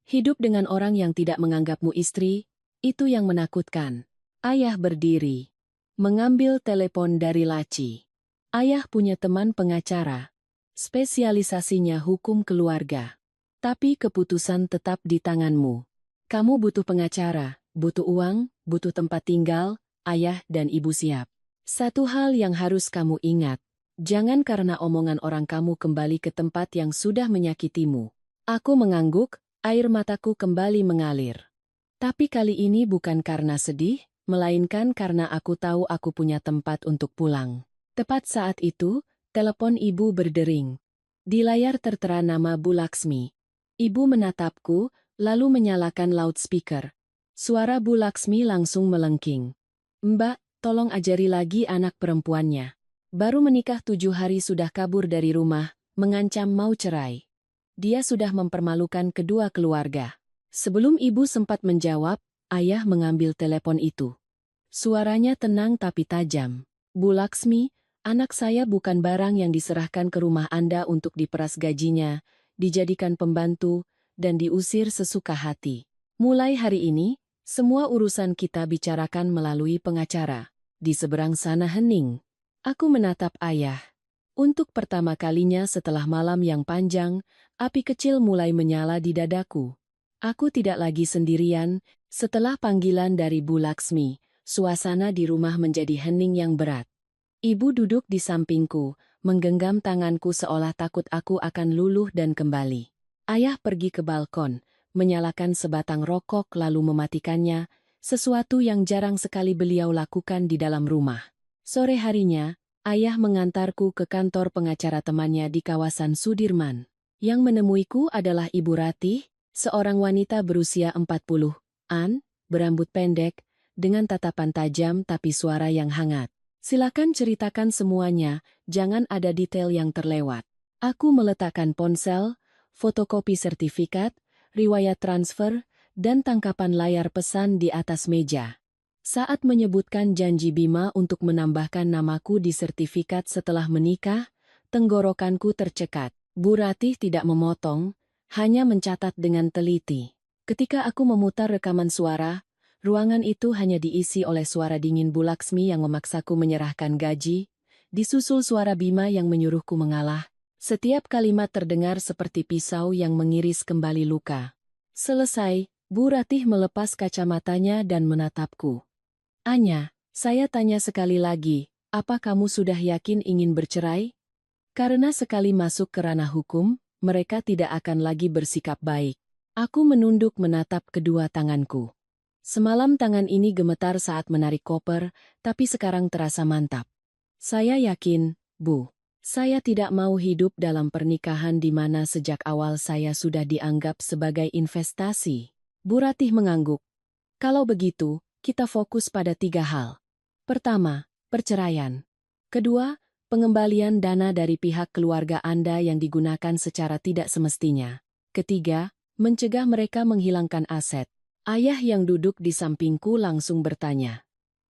Hidup dengan orang yang tidak menganggapmu istri, itu yang menakutkan. Ayah berdiri. Mengambil telepon dari laci. Ayah punya teman pengacara. Spesialisasinya hukum keluarga. Tapi keputusan tetap di tanganmu. Kamu butuh pengacara, butuh uang, butuh tempat tinggal, ayah dan ibu siap. Satu hal yang harus kamu ingat, jangan karena omongan orang kamu kembali ke tempat yang sudah menyakitimu. Aku mengangguk, air mataku kembali mengalir. Tapi kali ini bukan karena sedih, melainkan karena aku tahu aku punya tempat untuk pulang. Tepat saat itu, telepon ibu berdering. Di layar tertera nama Bu Laksmi. Ibu menatapku, lalu menyalakan loudspeaker. Suara Bu Laksmi langsung melengking. Mbak, tolong ajari lagi anak perempuannya. Baru menikah 7 hari sudah kabur dari rumah, mengancam mau cerai. Dia sudah mempermalukan kedua keluarga. Sebelum ibu sempat menjawab, ayah mengambil telepon itu. Suaranya tenang tapi tajam. Bu Laksmi, anak saya bukan barang yang diserahkan ke rumah Anda untuk diperas gajinya, dijadikan pembantu, dan diusir sesuka hati. Mulai hari ini, semua urusan kita bicarakan melalui pengacara. Di seberang sana hening. Aku menatap ayah. Untuk pertama kalinya setelah malam yang panjang, api kecil mulai menyala di dadaku. Aku tidak lagi sendirian. Setelah panggilan dari Bu Laksmi, suasana di rumah menjadi hening yang berat. Ibu duduk di sampingku, menggenggam tanganku seolah takut aku akan luluh dan kembali. Ayah pergi ke balkon, menyalakan sebatang rokok lalu mematikannya, sesuatu yang jarang sekali beliau lakukan di dalam rumah. Sore harinya, ayah mengantarku ke kantor pengacara temannya di kawasan Sudirman. Yang menemuiku adalah Ibu Ratih, seorang wanita berusia 40-an, berambut pendek, dengan tatapan tajam tapi suara yang hangat. Silakan ceritakan semuanya, jangan ada detail yang terlewat. Aku meletakkan ponsel, fotokopi sertifikat, riwayat transfer, dan tangkapan layar pesan di atas meja. Saat menyebutkan janji Bima untuk menambahkan namaku di sertifikat setelah menikah, tenggorokanku tercekat. Bu Ratih tidak memotong, hanya mencatat dengan teliti. Ketika aku memutar rekaman suara, ruangan itu hanya diisi oleh suara dingin Bu Laksmi yang memaksaku menyerahkan gaji, disusul suara Bima yang menyuruhku mengalah. Setiap kalimat terdengar seperti pisau yang mengiris kembali luka. Selesai, Bu Ratih melepas kacamatanya dan menatapku. Anya, saya tanya sekali lagi, apa kamu sudah yakin ingin bercerai? Karena sekali masuk ke ranah hukum, mereka tidak akan lagi bersikap baik. Aku menunduk menatap kedua tanganku. Semalam tangan ini gemetar saat menarik koper, tapi sekarang terasa mantap. Saya yakin, Bu. Saya tidak mau hidup dalam pernikahan di mana sejak awal saya sudah dianggap sebagai investasi. Bu Ratih mengangguk. Kalau begitu, kita fokus pada 3 hal. Pertama, perceraian. Kedua, pengembalian dana dari pihak keluarga Anda yang digunakan secara tidak semestinya. Ketiga, mencegah mereka menghilangkan aset. Ayah yang duduk di sampingku langsung bertanya.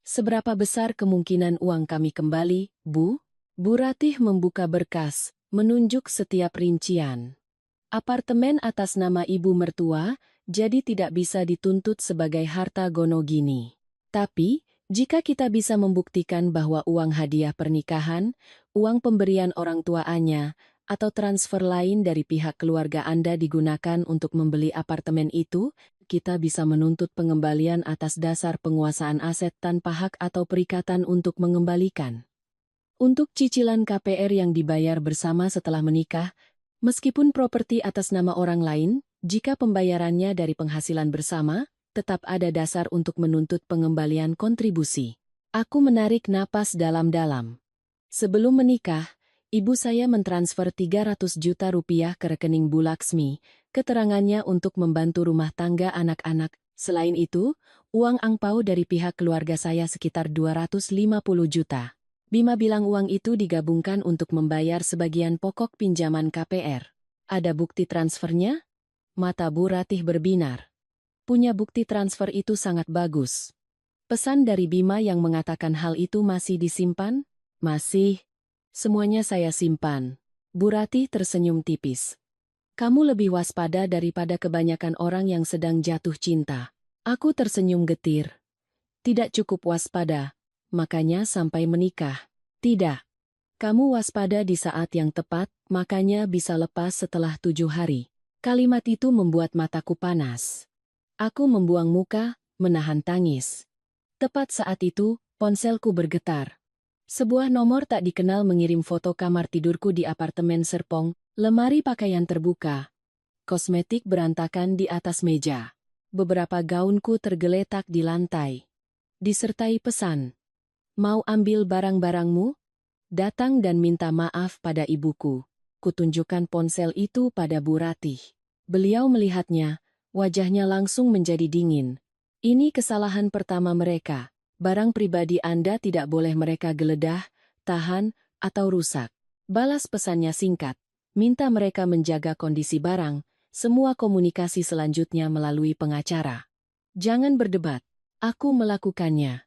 Seberapa besar kemungkinan uang kami kembali, Bu? Bu Ratih membuka berkas, menunjuk setiap rincian. Apartemen atas nama ibu mertua, jadi tidak bisa dituntut sebagai harta gono gini. Tapi, jika kita bisa membuktikan bahwa uang hadiah pernikahan, uang pemberian orang tua Anya, atau transfer lain dari pihak keluarga Anda digunakan untuk membeli apartemen itu, kita bisa menuntut pengembalian atas dasar penguasaan aset tanpa hak atau perikatan untuk mengembalikan. Untuk cicilan KPR yang dibayar bersama setelah menikah, meskipun properti atas nama orang lain, jika pembayarannya dari penghasilan bersama, tetap ada dasar untuk menuntut pengembalian kontribusi. Aku menarik napas dalam-dalam. Sebelum menikah, ibu saya mentransfer 300 juta rupiah ke rekening Bu Laksmi, keterangannya untuk membantu rumah tangga anak-anak. Selain itu, uang angpau dari pihak keluarga saya sekitar 250 juta. Bima bilang uang itu digabungkan untuk membayar sebagian pokok pinjaman KPR. Ada bukti transfernya? Mata Bu Ratih berbinar. Punya bukti transfer itu sangat bagus. Pesan dari Bima yang mengatakan hal itu masih disimpan? Masih. Semuanya saya simpan. Bu Ratih tersenyum tipis. Kamu lebih waspada daripada kebanyakan orang yang sedang jatuh cinta. Aku tersenyum getir. Tidak cukup waspada. Makanya sampai menikah. Tidak. Kamu waspada di saat yang tepat, makanya bisa lepas setelah 7 hari. Kalimat itu membuat mataku panas. Aku membuang muka, menahan tangis. Tepat saat itu, ponselku bergetar. Sebuah nomor tak dikenal mengirim foto kamar tidurku di apartemen Serpong, lemari pakaian terbuka. Kosmetik berantakan di atas meja. Beberapa gaunku tergeletak di lantai. Disertai pesan. Mau ambil barang-barangmu? Datang dan minta maaf pada ibuku. Kutunjukkan ponsel itu pada Bu Ratih. Beliau melihatnya, wajahnya langsung menjadi dingin. Ini kesalahan pertama mereka. Barang pribadi Anda tidak boleh mereka geledah, tahan, atau rusak. Balas pesannya singkat. Minta mereka menjaga kondisi barang, semua komunikasi selanjutnya melalui pengacara. Jangan berdebat. Aku melakukannya.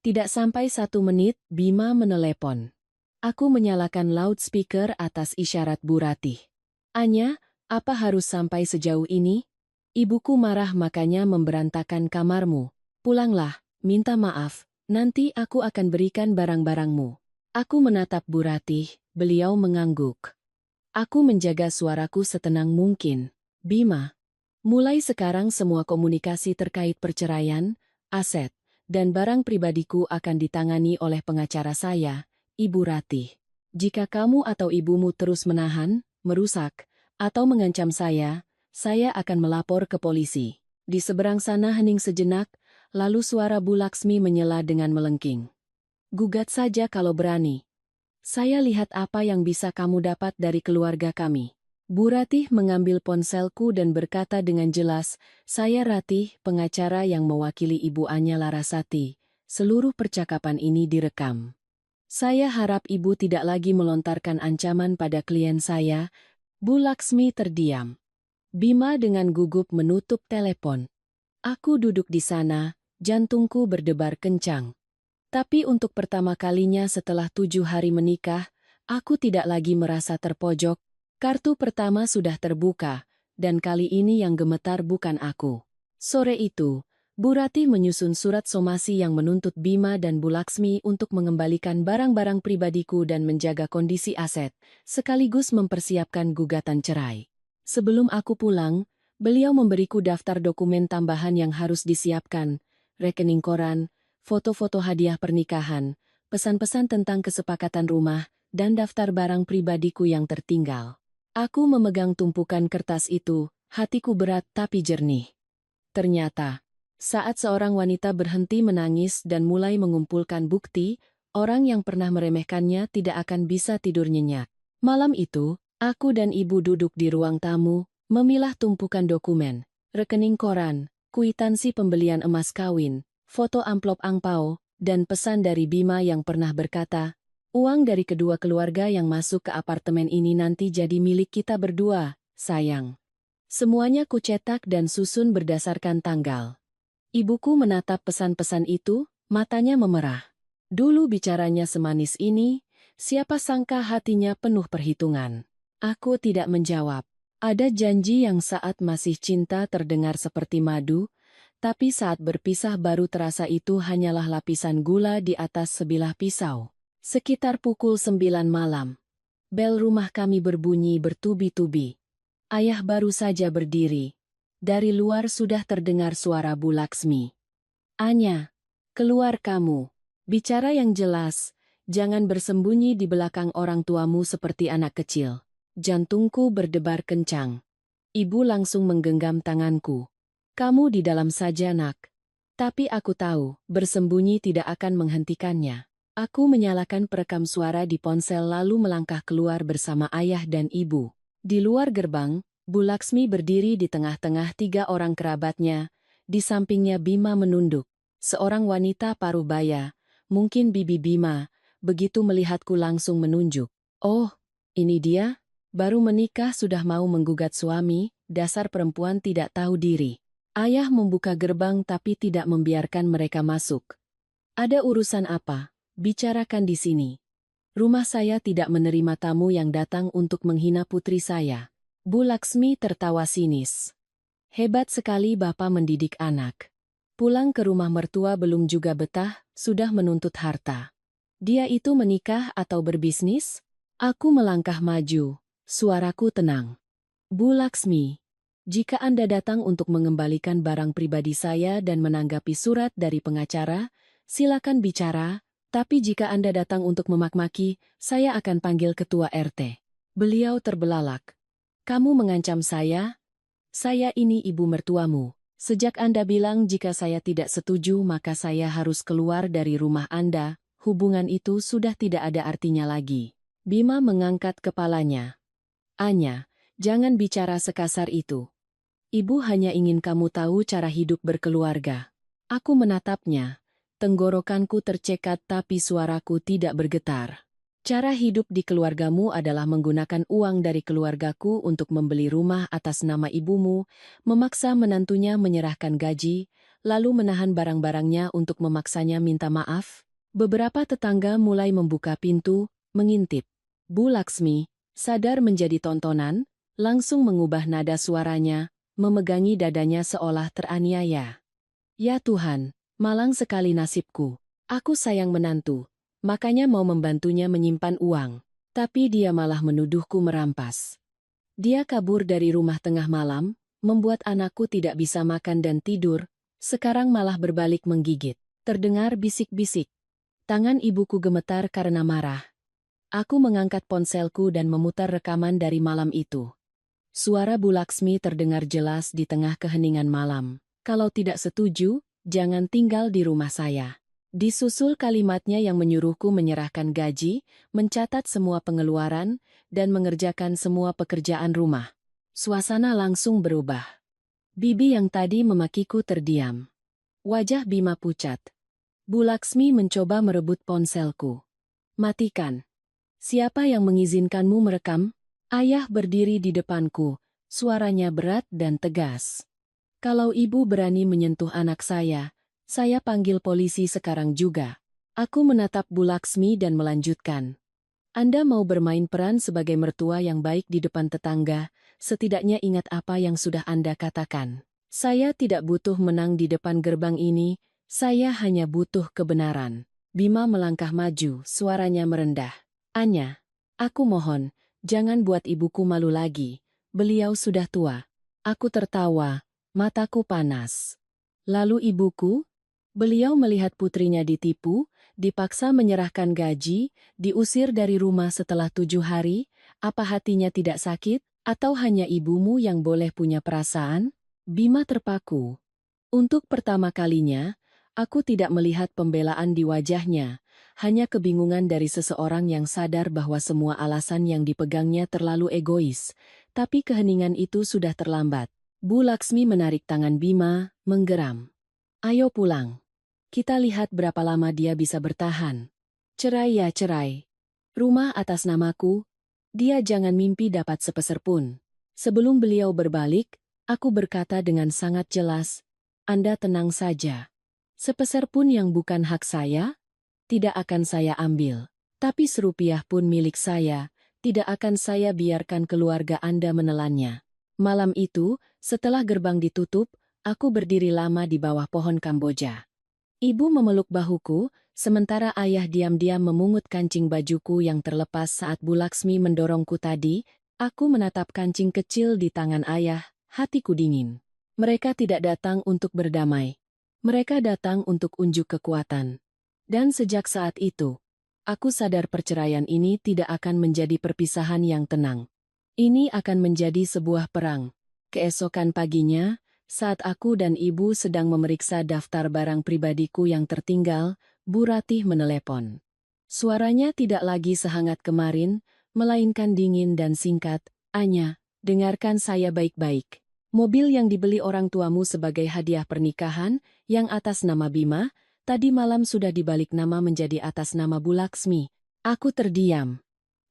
Tidak sampai 1 menit, Bima menelepon. Aku menyalakan loudspeaker atas isyarat Bu Ratih. Anya, apa harus sampai sejauh ini? Ibuku marah makanya memberantakan kamarmu. Pulanglah, minta maaf, nanti aku akan berikan barang-barangmu. Aku menatap Bu Ratih, beliau mengangguk. Aku menjaga suaraku setenang mungkin. Bima, mulai sekarang semua komunikasi terkait perceraian, aset, dan barang pribadiku akan ditangani oleh pengacara saya, Ibu Ratih. Jika kamu atau ibumu terus menahan, merusak, atau mengancam saya akan melapor ke polisi. Di seberang sana hening sejenak, lalu suara Bu Laksmi menyela dengan melengking. Gugat saja kalau berani. Saya lihat apa yang bisa kamu dapat dari keluarga kami. Bu Ratih mengambil ponselku dan berkata dengan jelas, saya Ratih, pengacara yang mewakili Ibu Anya Larasati. Seluruh percakapan ini direkam. Saya harap Ibu tidak lagi melontarkan ancaman pada klien saya. Bu Laksmi terdiam. Bima dengan gugup menutup telepon. Aku duduk di sana, jantungku berdebar kencang. Tapi untuk pertama kalinya setelah 7 hari menikah, aku tidak lagi merasa terpojok. Kartu pertama sudah terbuka, dan kali ini yang gemetar bukan aku. Sore itu, Bu Ratih menyusun surat somasi yang menuntut Bima dan Bu Laksmi untuk mengembalikan barang-barang pribadiku dan menjaga kondisi aset, sekaligus mempersiapkan gugatan cerai. Sebelum aku pulang, beliau memberiku daftar dokumen tambahan yang harus disiapkan, rekening koran, foto-foto hadiah pernikahan, pesan-pesan tentang kesepakatan rumah, dan daftar barang pribadiku yang tertinggal. Aku memegang tumpukan kertas itu, hatiku berat tapi jernih. Ternyata, saat seorang wanita berhenti menangis dan mulai mengumpulkan bukti, orang yang pernah meremehkannya tidak akan bisa tidur nyenyak. Malam itu, aku dan ibu duduk di ruang tamu, memilah tumpukan dokumen, rekening koran, kwitansi pembelian emas kawin, foto amplop angpau, dan pesan dari Bima yang pernah berkata, "Uang dari kedua keluarga yang masuk ke apartemen ini nanti jadi milik kita berdua, sayang." Semuanya kucetak dan susun berdasarkan tanggal. Ibuku menatap pesan-pesan itu, matanya memerah. Dulu bicaranya semanis ini, siapa sangka hatinya penuh perhitungan. Aku tidak menjawab. Ada janji yang saat masih cinta terdengar seperti madu, tapi saat berpisah baru terasa itu hanyalah lapisan gula di atas sebilah pisau. Sekitar pukul 9 malam, bel rumah kami berbunyi bertubi-tubi. Ayah baru saja berdiri. Dari luar sudah terdengar suara Bu Laksmi. "Anya, keluar kamu. Bicara yang jelas, jangan bersembunyi di belakang orang tuamu seperti anak kecil." Jantungku berdebar kencang. Ibu langsung menggenggam tanganku. "Kamu di dalam saja, Nak." Tapi aku tahu, bersembunyi tidak akan menghentikannya. Aku menyalakan perekam suara di ponsel lalu melangkah keluar bersama ayah dan ibu. Di luar gerbang, Bu Laksmi berdiri di tengah-tengah 3 orang kerabatnya, di sampingnya Bima menunduk. Seorang wanita parubaya, mungkin Bibi Bima, begitu melihatku langsung menunjuk. "Oh, ini dia? Baru menikah sudah mau menggugat suami, dasar perempuan tidak tahu diri." Ayah membuka gerbang tapi tidak membiarkan mereka masuk. "Ada urusan apa? Bicarakan di sini. Rumah saya tidak menerima tamu yang datang untuk menghina putri saya." Bu Laksmi tertawa sinis. "Hebat sekali Bapak mendidik anak. Pulang ke rumah mertua belum juga betah, sudah menuntut harta. Dia itu menikah atau berbisnis?" Aku melangkah maju, suaraku tenang. "Bu Laksmi, jika Anda datang untuk mengembalikan barang pribadi saya dan menanggapi surat dari pengacara, silakan bicara, tapi jika Anda datang untuk memak-maki, saya akan panggil ketua RT." Beliau terbelalak. "Kamu mengancam saya? Saya ini ibu mertuamu. Sejak Anda bilang jika saya tidak setuju maka saya harus keluar dari rumah Anda, hubungan itu sudah tidak ada artinya lagi." Bima mengangkat kepalanya. "Anya, jangan bicara sekasar itu. Ibu hanya ingin kamu tahu cara hidup berkeluarga." Aku menatapnya. Tenggorokanku tercekat tapi suaraku tidak bergetar. "Cara hidup di keluargamu adalah menggunakan uang dari keluargaku untuk membeli rumah atas nama ibumu, memaksa menantunya menyerahkan gaji, lalu menahan barang-barangnya untuk memaksanya minta maaf." Beberapa tetangga mulai membuka pintu, mengintip. Bu Laksmi, sadar menjadi tontonan, langsung mengubah nada suaranya, memegangi dadanya seolah teraniaya. "Ya Tuhan, malang sekali nasibku. Aku sayang menantu, makanya mau membantunya menyimpan uang. Tapi dia malah menuduhku merampas. Dia kabur dari rumah tengah malam, membuat anakku tidak bisa makan dan tidur, sekarang malah berbalik menggigit." Terdengar bisik-bisik. Tangan ibuku gemetar karena marah. Aku mengangkat ponselku dan memutar rekaman dari malam itu. Suara Bu Laksmi terdengar jelas di tengah keheningan malam. "Kalau tidak setuju, jangan tinggal di rumah saya." Disusul kalimatnya yang menyuruhku menyerahkan gaji, mencatat semua pengeluaran, dan mengerjakan semua pekerjaan rumah. Suasana langsung berubah. Bibi yang tadi memakiku terdiam. Wajah Bima pucat. Bu Laksmi mencoba merebut ponselku. "Matikan. Siapa yang mengizinkanmu merekam?" Ayah berdiri di depanku, suaranya berat dan tegas. "Kalau ibu berani menyentuh anak saya panggil polisi sekarang juga." Aku menatap Bu Laksmi dan melanjutkan. "Anda mau bermain peran sebagai mertua yang baik di depan tetangga, setidaknya ingat apa yang sudah Anda katakan. Saya tidak butuh menang di depan gerbang ini, saya hanya butuh kebenaran." Bima melangkah maju, suaranya merendah. "Anya, aku mohon, jangan buat ibuku malu lagi. Beliau sudah tua." Aku tertawa, mataku panas. "Lalu ibuku?" Beliau melihat putrinya ditipu, dipaksa menyerahkan gaji, diusir dari rumah setelah 7 hari, apa hatinya tidak sakit, atau hanya ibumu yang boleh punya perasaan? Bima terpaku. Untuk pertama kalinya, aku tidak melihat pembelaan di wajahnya, hanya kebingungan dari seseorang yang sadar bahwa semua alasan yang dipegangnya terlalu egois, tapi keheningan itu sudah terlambat. Bu Laksmi menarik tangan Bima, menggeram. Ayo pulang. Kita lihat berapa lama dia bisa bertahan. Cerai ya cerai. Rumah atas namaku, dia jangan mimpi dapat sepeser pun. Sebelum beliau berbalik, aku berkata dengan sangat jelas, Anda tenang saja. Sepeser pun yang bukan hak saya, tidak akan saya ambil. Tapi serupiah pun milik saya, tidak akan saya biarkan keluarga Anda menelannya. Malam itu, setelah gerbang ditutup, aku berdiri lama di bawah pohon Kamboja. Ibu memeluk bahuku, sementara ayah diam-diam memungut kancing bajuku yang terlepas saat Bu Laksmi mendorongku tadi. Aku menatap kancing kecil di tangan ayah, hatiku dingin. Mereka tidak datang untuk berdamai. Mereka datang untuk unjuk kekuatan. Dan sejak saat itu, aku sadar perceraian ini tidak akan menjadi perpisahan yang tenang. Ini akan menjadi sebuah perang. Keesokan paginya, saat aku dan ibu sedang memeriksa daftar barang pribadiku yang tertinggal, Bu Ratih menelepon. Suaranya tidak lagi sehangat kemarin, melainkan dingin dan singkat. Anya, dengarkan saya baik-baik. Mobil yang dibeli orang tuamu sebagai hadiah pernikahan, yang atas nama Bima, tadi malam sudah dibalik nama menjadi atas nama Bu Laksmi. Aku terdiam.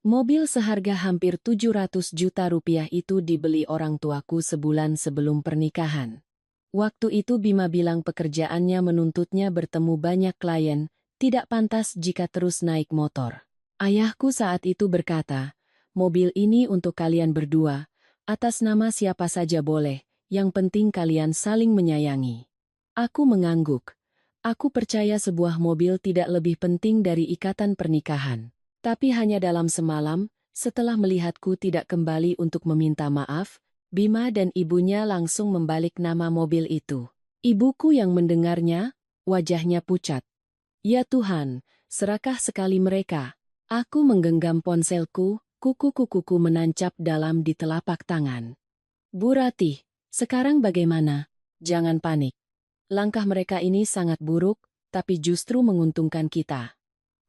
Mobil seharga hampir 700 juta rupiah itu dibeli orang tuaku sebulan sebelum pernikahan. Waktu itu Bima bilang pekerjaannya menuntutnya bertemu banyak klien, tidak pantas jika terus naik motor. Ayahku saat itu berkata, mobil ini untuk kalian berdua, atas nama siapa saja boleh, yang penting kalian saling menyayangi. Aku mengangguk. Aku percaya sebuah mobil tidak lebih penting dari ikatan pernikahan. Tapi hanya dalam semalam, setelah melihatku tidak kembali untuk meminta maaf, Bima dan ibunya langsung membalik nama mobil itu. Ibuku yang mendengarnya, wajahnya pucat. Ya Tuhan, serakah sekali mereka. Aku menggenggam ponselku, kuku-kukuku menancap dalam di telapak tangan. Bu Ratih, sekarang bagaimana? Jangan panik. Langkah mereka ini sangat buruk, tapi justru menguntungkan kita.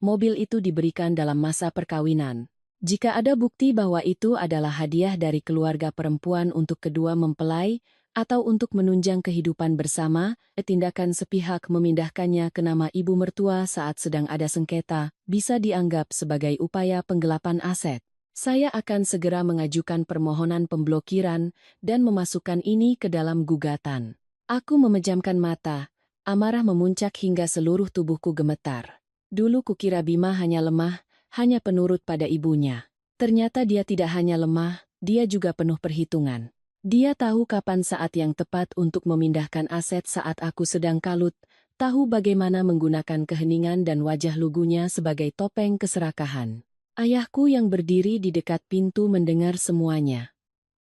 Mobil itu diberikan dalam masa perkawinan. Jika ada bukti bahwa itu adalah hadiah dari keluarga perempuan untuk kedua mempelai, atau untuk menunjang kehidupan bersama, tindakan sepihak memindahkannya ke nama ibu mertua saat sedang ada sengketa, bisa dianggap sebagai upaya penggelapan aset. Saya akan segera mengajukan permohonan pemblokiran dan memasukkan ini ke dalam gugatan. Aku memejamkan mata, amarah memuncak hingga seluruh tubuhku gemetar. Dulu kukira Bima hanya lemah, hanya penurut pada ibunya. Ternyata dia tidak hanya lemah, dia juga penuh perhitungan. Dia tahu kapan saat yang tepat untuk memindahkan aset saat aku sedang kalut, tahu bagaimana menggunakan keheningan dan wajah lugunya sebagai topeng keserakahan. Ayahku yang berdiri di dekat pintu mendengar semuanya.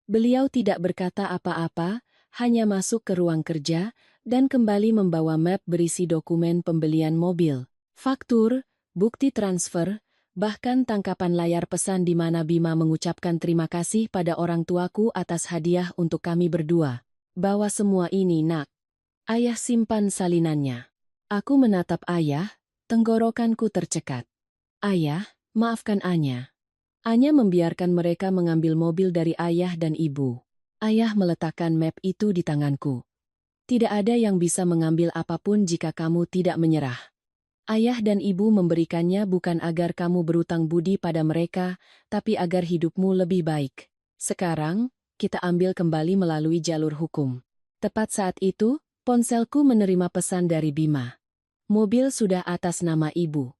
Beliau tidak berkata apa-apa, hanya masuk ke ruang kerja, dan kembali membawa map berisi dokumen pembelian mobil. Faktur, bukti transfer, bahkan tangkapan layar pesan di mana Bima mengucapkan terima kasih pada orang tuaku atas hadiah untuk kami berdua. Bawa semua ini, nak. Ayah simpan salinannya. Aku menatap ayah, tenggorokanku tercekat. Ayah, maafkan Anya. Anya membiarkan mereka mengambil mobil dari ayah dan ibu. Ayah meletakkan map itu di tanganku. Tidak ada yang bisa mengambil apapun jika kamu tidak menyerah. Ayah dan ibu memberikannya bukan agar kamu berutang budi pada mereka, tapi agar hidupmu lebih baik. Sekarang, kita ambil kembali melalui jalur hukum. Tepat saat itu, ponselku menerima pesan dari Bima. Mobil sudah atas nama ibu.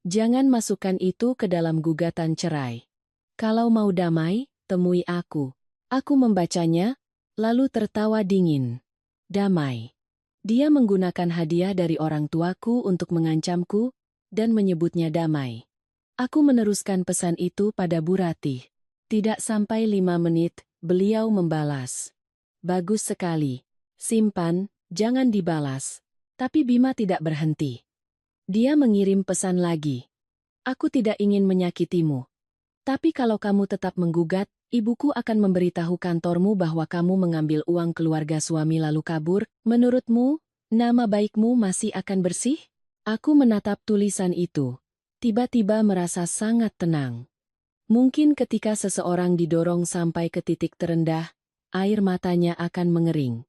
Jangan masukkan itu ke dalam gugatan cerai. Kalau mau damai, temui aku. Aku membacanya, lalu tertawa dingin. Damai. Dia menggunakan hadiah dari orang tuaku untuk mengancamku, dan menyebutnya damai. Aku meneruskan pesan itu pada Bu Ratih. Tidak sampai 5 menit, beliau membalas. Bagus sekali. Simpan, jangan dibalas. Tapi Bima tidak berhenti. Dia mengirim pesan lagi. Aku tidak ingin menyakitimu. Tapi kalau kamu tetap menggugat, ibuku akan memberitahu kantormu bahwa kamu mengambil uang keluarga suami lalu kabur. Menurutmu, nama baikmu masih akan bersih? Aku menatap tulisan itu. tiba-tiba merasa sangat tenang. Mungkin ketika seseorang didorong sampai ke titik terendah, air matanya akan mengering.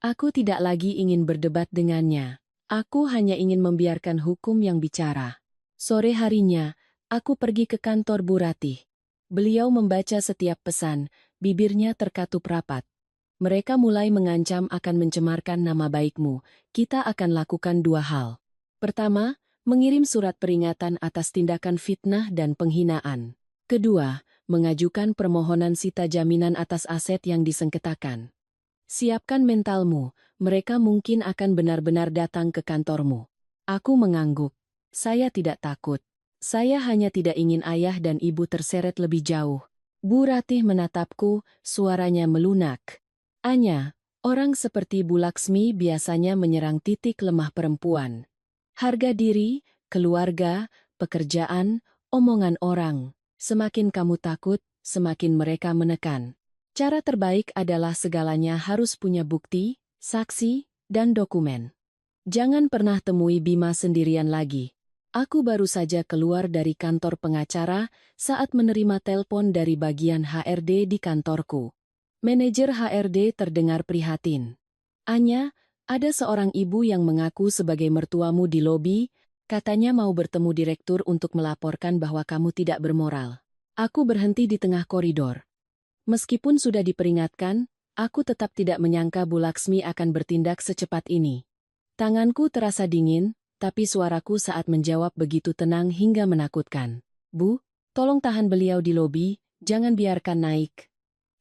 Aku tidak lagi ingin berdebat dengannya. Aku hanya ingin membiarkan hukum yang bicara. Sore harinya, aku pergi ke kantor Bu Ratih. Beliau membaca setiap pesan, bibirnya terkatup rapat. Mereka mulai mengancam akan mencemarkan nama baikmu. Kita akan lakukan 2 hal. Pertama, mengirim surat peringatan atas tindakan fitnah dan penghinaan. Kedua, mengajukan permohonan sita jaminan atas aset yang disengketakan. Siapkan mentalmu, mereka mungkin akan benar-benar datang ke kantormu. Aku mengangguk. Saya tidak takut. Saya hanya tidak ingin ayah dan ibu terseret lebih jauh. Bu Ratih menatapku, suaranya melunak. Anya, orang seperti Bu Laksmi biasanya menyerang titik lemah perempuan. Harga diri, keluarga, pekerjaan, omongan orang. Semakin kamu takut, semakin mereka menekan. Cara terbaik adalah segalanya harus punya bukti, saksi, dan dokumen. Jangan pernah temui Bima sendirian lagi. Aku baru saja keluar dari kantor pengacara saat menerima telepon dari bagian HRD di kantorku. Manajer HRD terdengar prihatin. Anya, ada seorang ibu yang mengaku sebagai mertuamu di lobi, katanya mau bertemu direktur untuk melaporkan bahwa kamu tidak bermoral. Aku berhenti di tengah koridor. Meskipun sudah diperingatkan, aku tetap tidak menyangka Bu Laksmi akan bertindak secepat ini. Tanganku terasa dingin, tapi suaraku saat menjawab begitu tenang hingga menakutkan. Bu, tolong tahan beliau di lobi, jangan biarkan naik.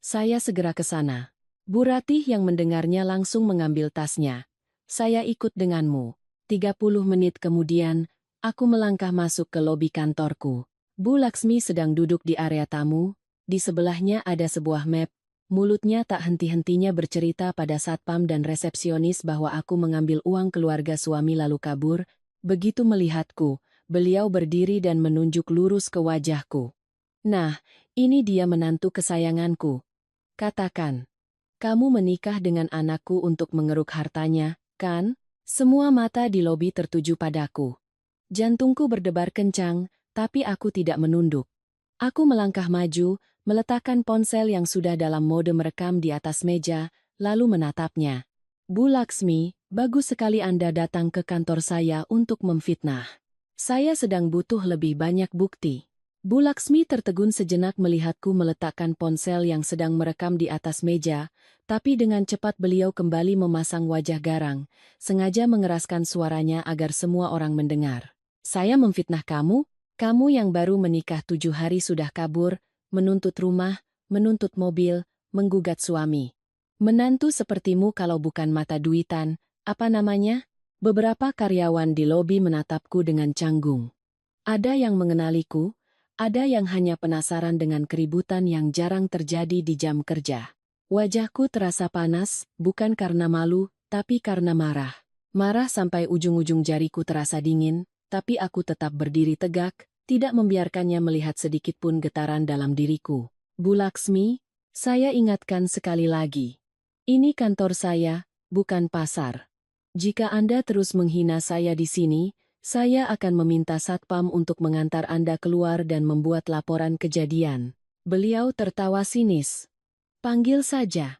Saya segera ke sana. Bu Ratih yang mendengarnya langsung mengambil tasnya. Saya ikut denganmu. 30 menit kemudian, aku melangkah masuk ke lobi kantorku. Bu Laksmi sedang duduk di area tamu. Di sebelahnya ada sebuah map, mulutnya tak henti-hentinya bercerita pada satpam dan resepsionis bahwa aku mengambil uang keluarga suami lalu kabur. Begitu melihatku, beliau berdiri dan menunjuk lurus ke wajahku. Nah, ini dia menantu kesayanganku. Katakan, kamu menikah dengan anakku untuk mengeruk hartanya, kan? Semua mata di lobi tertuju padaku. Jantungku berdebar kencang, tapi aku tidak menunduk. Aku melangkah maju, meletakkan ponsel yang sudah dalam mode merekam di atas meja, lalu menatapnya. Bu Laksmi, bagus sekali Anda datang ke kantor saya untuk memfitnah. Saya sedang butuh lebih banyak bukti. Bu Laksmi tertegun sejenak melihatku meletakkan ponsel yang sedang merekam di atas meja, tapi dengan cepat beliau kembali memasang wajah garang, sengaja mengeraskan suaranya agar semua orang mendengar. Saya memfitnah kamu? Kamu yang baru menikah 7 hari sudah kabur, menuntut rumah, menuntut mobil, menggugat suami. Menantu sepertimu kalau bukan mata duitan, apa namanya? Beberapa karyawan di lobi menatapku dengan canggung. Ada yang mengenaliku, ada yang hanya penasaran dengan keributan yang jarang terjadi di jam kerja. Wajahku terasa panas, bukan karena malu, tapi karena marah. Marah sampai ujung-ujung jariku terasa dingin, tapi aku tetap berdiri tegak, tidak membiarkannya melihat sedikit pun getaran dalam diriku. Bu Laksmi, saya ingatkan sekali lagi. Ini kantor saya, bukan pasar. Jika Anda terus menghina saya di sini, saya akan meminta satpam untuk mengantar Anda keluar dan membuat laporan kejadian. Beliau tertawa sinis. Panggil saja.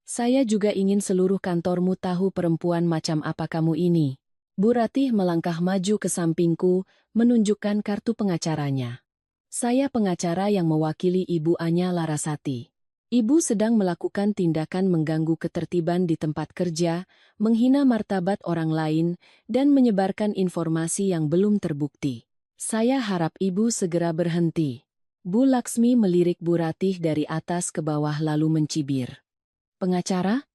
Saya juga ingin seluruh kantormu tahu perempuan macam apa kamu ini. Bu Ratih melangkah maju ke sampingku, menunjukkan kartu pengacaranya. Saya pengacara yang mewakili Ibu Anya Larasati. Ibu sedang melakukan tindakan mengganggu ketertiban di tempat kerja, menghina martabat orang lain, dan menyebarkan informasi yang belum terbukti. Saya harap Ibu segera berhenti. Bu Laksmi melirik Bu Ratih dari atas ke bawah lalu mencibir. Pengacara?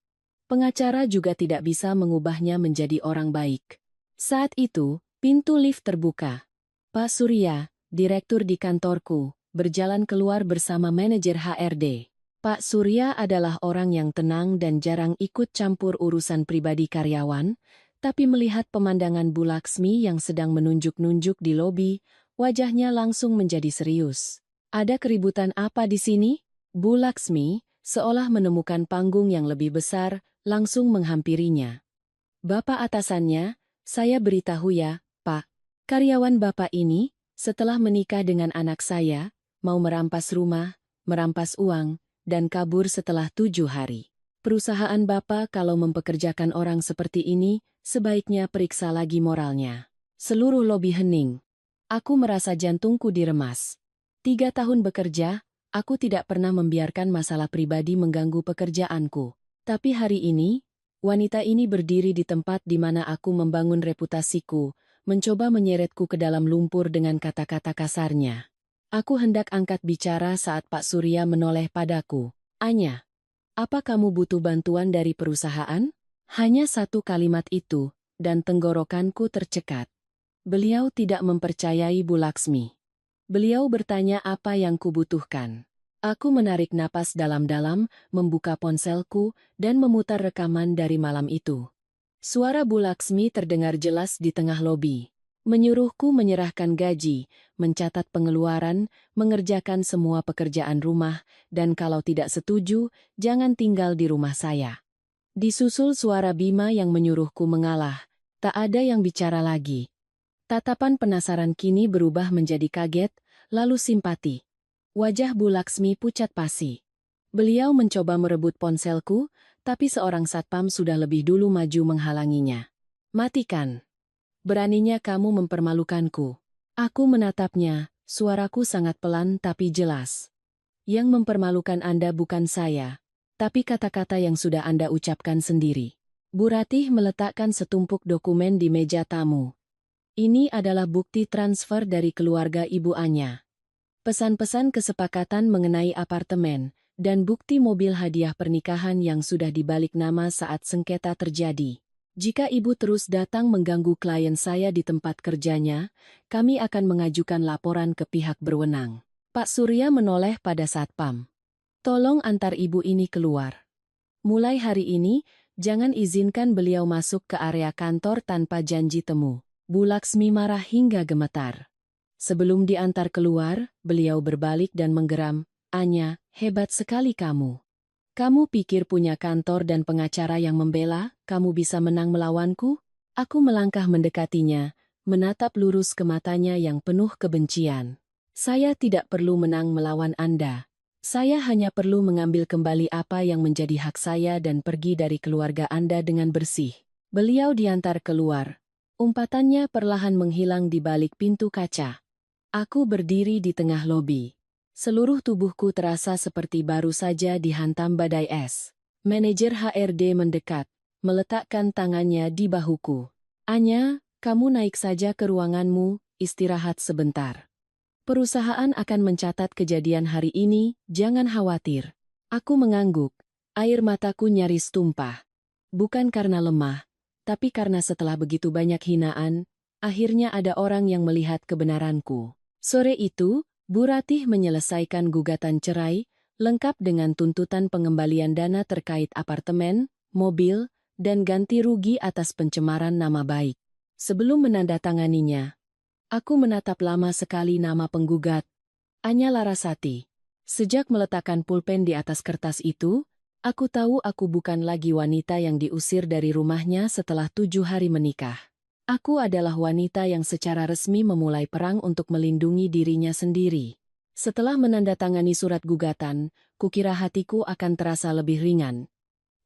Pengacara juga tidak bisa mengubahnya menjadi orang baik. Saat itu, pintu lift terbuka. Pak Surya, direktur di kantorku, berjalan keluar bersama manajer HRD. Pak Surya adalah orang yang tenang dan jarang ikut campur urusan pribadi karyawan, tapi melihat pemandangan Bu Laksmi yang sedang menunjuk-nunjuk di lobi, wajahnya langsung menjadi serius. Ada keributan apa di sini? Bu Laksmi, seolah menemukan panggung yang lebih besar, langsung menghampirinya. Bapak atasannya, saya beritahu ya, Pak. Karyawan Bapak ini, Setelah menikah dengan anak saya, mau merampas rumah, merampas uang, dan kabur setelah 7 hari. Perusahaan Bapak kalau mempekerjakan orang seperti ini, sebaiknya periksa lagi moralnya. Seluruh lobi hening. Aku merasa jantungku diremas. 3 tahun bekerja, aku tidak pernah membiarkan masalah pribadi mengganggu pekerjaanku. Tapi hari ini, wanita ini berdiri di tempat di mana aku membangun reputasiku, mencoba menyeretku ke dalam lumpur dengan kata-kata kasarnya. Aku hendak angkat bicara saat Pak Surya menoleh padaku. Anya, apa kamu butuh bantuan dari perusahaan? Hanya satu kalimat itu, dan tenggorokanku tercekat. Beliau tidak mempercayai Bu Laksmi. Beliau bertanya apa yang kubutuhkan. Aku menarik napas dalam-dalam, membuka ponselku, dan memutar rekaman dari malam itu. Suara Bu Laksmi terdengar jelas di tengah lobi. Menyuruhku menyerahkan gaji, mencatat pengeluaran, mengerjakan semua pekerjaan rumah, dan kalau tidak setuju, jangan tinggal di rumah saya. Disusul suara Bima yang menyuruhku mengalah. Tak ada yang bicara lagi. Tatapan penasaran kini berubah menjadi kaget, lalu simpati. Wajah Bu Laksmi pucat pasi. Beliau mencoba merebut ponselku, tapi seorang satpam sudah lebih dulu maju menghalanginya. Matikan. Beraninya kamu mempermalukanku. Aku menatapnya, suaraku sangat pelan tapi jelas. Yang mempermalukan Anda bukan saya, tapi kata-kata yang sudah Anda ucapkan sendiri. Bu Ratih meletakkan setumpuk dokumen di meja tamu. Ini adalah bukti transfer dari keluarga Ibu Anya. Pesan-pesan kesepakatan mengenai apartemen, dan bukti mobil hadiah pernikahan yang sudah dibalik nama saat sengketa terjadi. Jika Ibu terus datang mengganggu klien saya di tempat kerjanya, kami akan mengajukan laporan ke pihak berwenang. Pak Surya menoleh pada satpam. Tolong antar Ibu ini keluar. Mulai hari ini, jangan izinkan beliau masuk ke area kantor tanpa janji temu. Bu Laksmi marah hingga gemetar. Sebelum diantar keluar, beliau berbalik dan menggeram, Anya, hebat sekali kamu. Kamu pikir punya kantor dan pengacara yang membela, kamu bisa menang melawanku? Aku melangkah mendekatinya, menatap lurus ke matanya yang penuh kebencian. Saya tidak perlu menang melawan Anda. Saya hanya perlu mengambil kembali apa yang menjadi hak saya dan pergi dari keluarga Anda dengan bersih. Beliau diantar keluar. Umpatannya perlahan menghilang di balik pintu kaca. Aku berdiri di tengah lobi. Seluruh tubuhku terasa seperti baru saja dihantam badai es. Manajer HRD mendekat, meletakkan tangannya di bahuku. Anya, kamu naik saja ke ruanganmu, istirahat sebentar. Perusahaan akan mencatat kejadian hari ini, jangan khawatir. Aku mengangguk, air mataku nyaris tumpah. Bukan karena lemah, tapi karena setelah begitu banyak hinaan, akhirnya ada orang yang melihat kebenaranku. Sore itu, Bu Ratih menyelesaikan gugatan cerai, lengkap dengan tuntutan pengembalian dana terkait apartemen, mobil, dan ganti rugi atas pencemaran nama baik. Sebelum menandatanganinya, aku menatap lama sekali nama penggugat, Anya Larasati. Sejak meletakkan pulpen di atas kertas itu, aku tahu aku bukan lagi wanita yang diusir dari rumahnya setelah 7 hari menikah. Aku adalah wanita yang secara resmi memulai perang untuk melindungi dirinya sendiri. Setelah menandatangani surat gugatan, kukira hatiku akan terasa lebih ringan.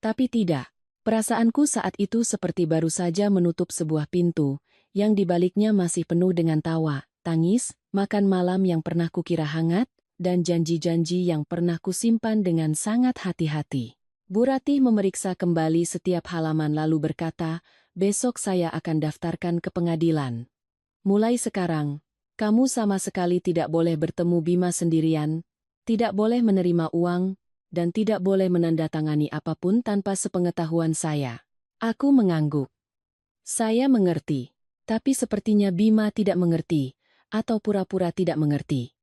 Tapi tidak. Perasaanku saat itu seperti baru saja menutup sebuah pintu, yang dibaliknya masih penuh dengan tawa, tangis, makan malam yang pernah kukira hangat, dan janji-janji yang pernah kusimpan dengan sangat hati-hati. Bu Ratih memeriksa kembali setiap halaman lalu berkata, besok saya akan daftarkan ke pengadilan. Mulai sekarang, kamu sama sekali tidak boleh bertemu Bima sendirian, tidak boleh menerima uang, dan tidak boleh menandatangani apapun tanpa sepengetahuan saya. Aku mengangguk. Saya mengerti, tapi sepertinya Bima tidak mengerti, atau pura-pura tidak mengerti.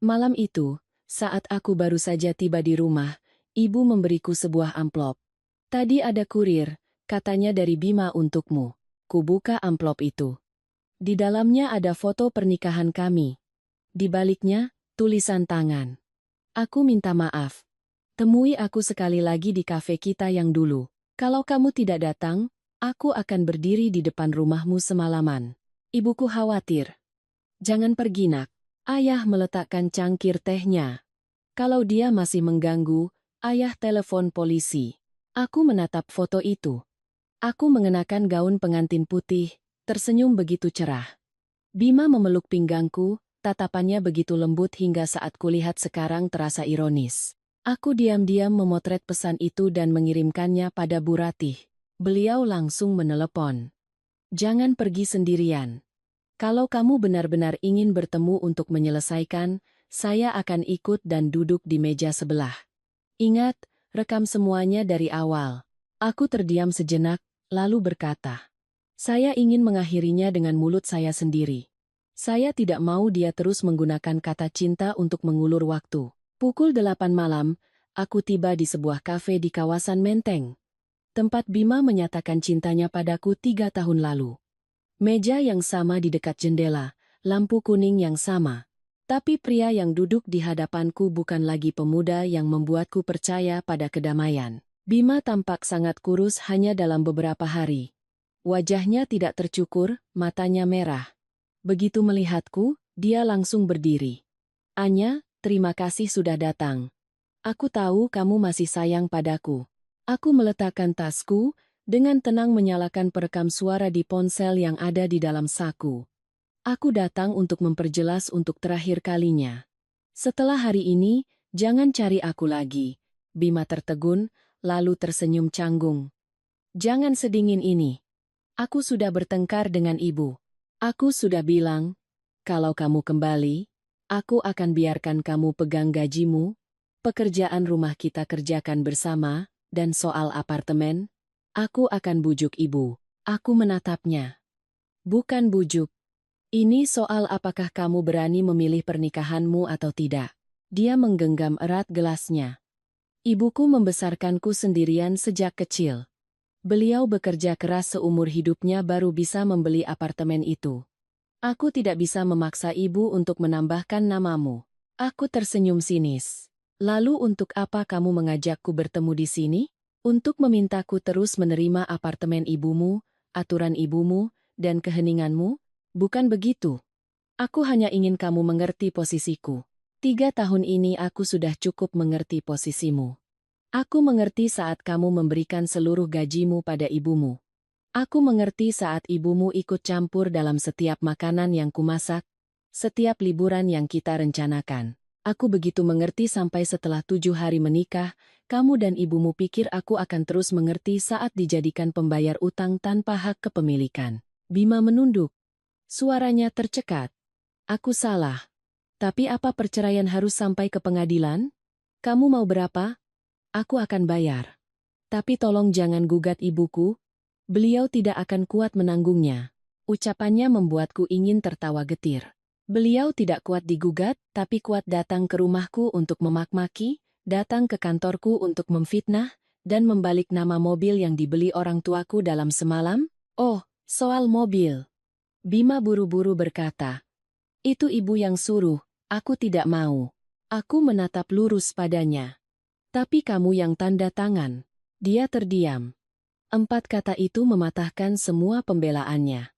Malam itu, saat aku baru saja tiba di rumah, Ibu memberiku sebuah amplop. Tadi ada kurir, katanya dari Bima untukmu. Kubuka amplop itu. Di dalamnya ada foto pernikahan kami. Di baliknya, tulisan tangan. Aku minta maaf. Temui aku sekali lagi di kafe kita yang dulu. Kalau kamu tidak datang, aku akan berdiri di depan rumahmu semalaman. Ibuku khawatir. Jangan pergi, nak. Ayah meletakkan cangkir tehnya. Kalau dia masih mengganggu, ayah telepon polisi. Aku menatap foto itu. Aku mengenakan gaun pengantin putih, tersenyum begitu cerah. Bima memeluk pinggangku, tatapannya begitu lembut hingga saat kulihat sekarang terasa ironis. Aku diam-diam memotret pesan itu dan mengirimkannya pada Bu Ratih. Beliau langsung menelepon. Jangan pergi sendirian. Kalau kamu benar-benar ingin bertemu untuk menyelesaikan, saya akan ikut dan duduk di meja sebelah. Ingat, rekam semuanya dari awal. Aku terdiam sejenak, lalu berkata, saya ingin mengakhirinya dengan mulut saya sendiri. Saya tidak mau dia terus menggunakan kata cinta untuk mengulur waktu. Pukul 8 malam, aku tiba di sebuah kafe di kawasan Menteng. Tempat Bima menyatakan cintanya padaku 3 tahun lalu. Meja yang sama di dekat jendela, lampu kuning yang sama. Tapi pria yang duduk di hadapanku bukan lagi pemuda yang membuatku percaya pada kedamaian. Bima tampak sangat kurus hanya dalam beberapa hari. Wajahnya tidak tercukur, matanya merah. Begitu melihatku, dia langsung berdiri. Anya, terima kasih sudah datang. Aku tahu kamu masih sayang padaku. Aku meletakkan tasku, dengan tenang menyalakan perekam suara di ponsel yang ada di dalam saku. Aku datang untuk memperjelas untuk terakhir kalinya. Setelah hari ini, jangan cari aku lagi. Bima tertegun, lalu tersenyum canggung. Jangan sedingin ini. Aku sudah bertengkar dengan ibu. Aku sudah bilang, kalau kamu kembali, aku akan biarkan kamu pegang gajimu, pekerjaan rumah kita kerjakan bersama, dan soal apartemen, aku akan bujuk ibu. Aku menatapnya. Bukan bujuk. Ini soal apakah kamu berani memilih pernikahanmu atau tidak. Dia menggenggam erat gelasnya. Ibuku membesarkanku sendirian sejak kecil. Beliau bekerja keras seumur hidupnya baru bisa membeli apartemen itu. Aku tidak bisa memaksa ibu untuk menambahkan namamu. Aku tersenyum sinis. Lalu untuk apa kamu mengajakku bertemu di sini? Untuk memintaku terus menerima apartemen ibumu, aturan ibumu, dan keheninganmu? Bukan begitu. Aku hanya ingin kamu mengerti posisiku. 3 tahun ini aku sudah cukup mengerti posisimu. Aku mengerti saat kamu memberikan seluruh gajimu pada ibumu. Aku mengerti saat ibumu ikut campur dalam setiap makanan yang kumasak, setiap liburan yang kita rencanakan. Aku begitu mengerti sampai setelah 7 hari menikah, kamu dan ibumu pikir aku akan terus mengerti saat dijadikan pembayar utang tanpa hak kepemilikan. Bima menunduk. Suaranya tercekat. Aku salah. Tapi apa perceraian harus sampai ke pengadilan? Kamu mau berapa? Aku akan bayar. Tapi tolong jangan gugat ibuku. Beliau tidak akan kuat menanggungnya. Ucapannya membuatku ingin tertawa getir. Beliau tidak kuat digugat, tapi kuat datang ke rumahku untuk memak-maki, datang ke kantorku untuk memfitnah, dan membalik nama mobil yang dibeli orang tuaku dalam semalam. Oh, soal mobil. Bima buru-buru berkata, itu ibu yang suruh, aku tidak mau. Aku menatap lurus padanya. Tapi kamu yang tanda tangan. Dia terdiam. 4 kata itu mematahkan semua pembelaannya.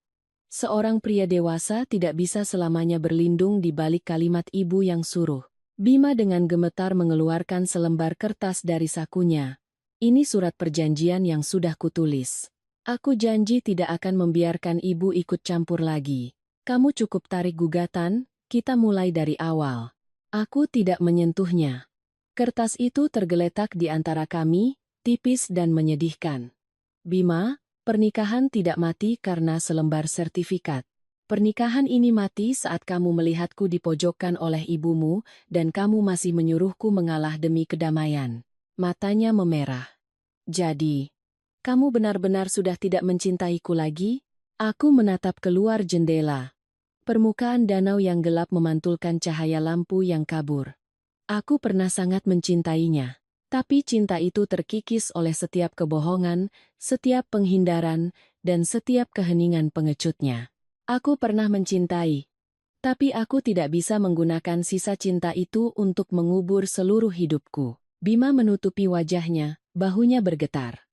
Seorang pria dewasa tidak bisa selamanya berlindung di balik kalimat ibu yang suruh. Bima dengan gemetar mengeluarkan selembar kertas dari sakunya. Ini surat perjanjian yang sudah kutulis. Aku janji tidak akan membiarkan ibu ikut campur lagi. Kamu cukup tarik gugatan, kita mulai dari awal. Aku tidak menyentuhnya. Kertas itu tergeletak di antara kami, tipis dan menyedihkan. Bima, pernikahan tidak mati karena selembar sertifikat. Pernikahan ini mati saat kamu melihatku dipojokkan oleh ibumu dan kamu masih menyuruhku mengalah demi kedamaian. Matanya memerah. Jadi, kamu benar-benar sudah tidak mencintaiku lagi? Aku menatap keluar jendela. Permukaan danau yang gelap memantulkan cahaya lampu yang kabur. Aku pernah sangat mencintainya. Tapi cinta itu terkikis oleh setiap kebohongan, setiap penghindaran, dan setiap keheningan pengecutnya. Aku pernah mencintai. Tapi aku tidak bisa menggunakan sisa cinta itu untuk mengubur seluruh hidupku. Bima menutupi wajahnya, bahunya bergetar.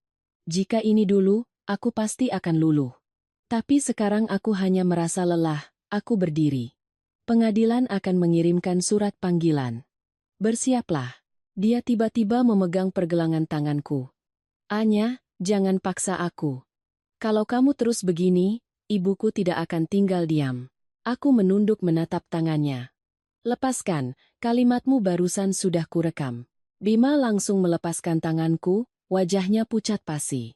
Jika ini dulu, aku pasti akan luluh. Tapi sekarang aku hanya merasa lelah, aku berdiri. Pengadilan akan mengirimkan surat panggilan. Bersiaplah. Dia tiba-tiba memegang pergelangan tanganku. Anya, jangan paksa aku. Kalau kamu terus begini, ibuku tidak akan tinggal diam. Aku menunduk menatap tangannya. Lepaskan, kalimatmu barusan sudah kurekam. Bima langsung melepaskan tanganku, wajahnya pucat pasi.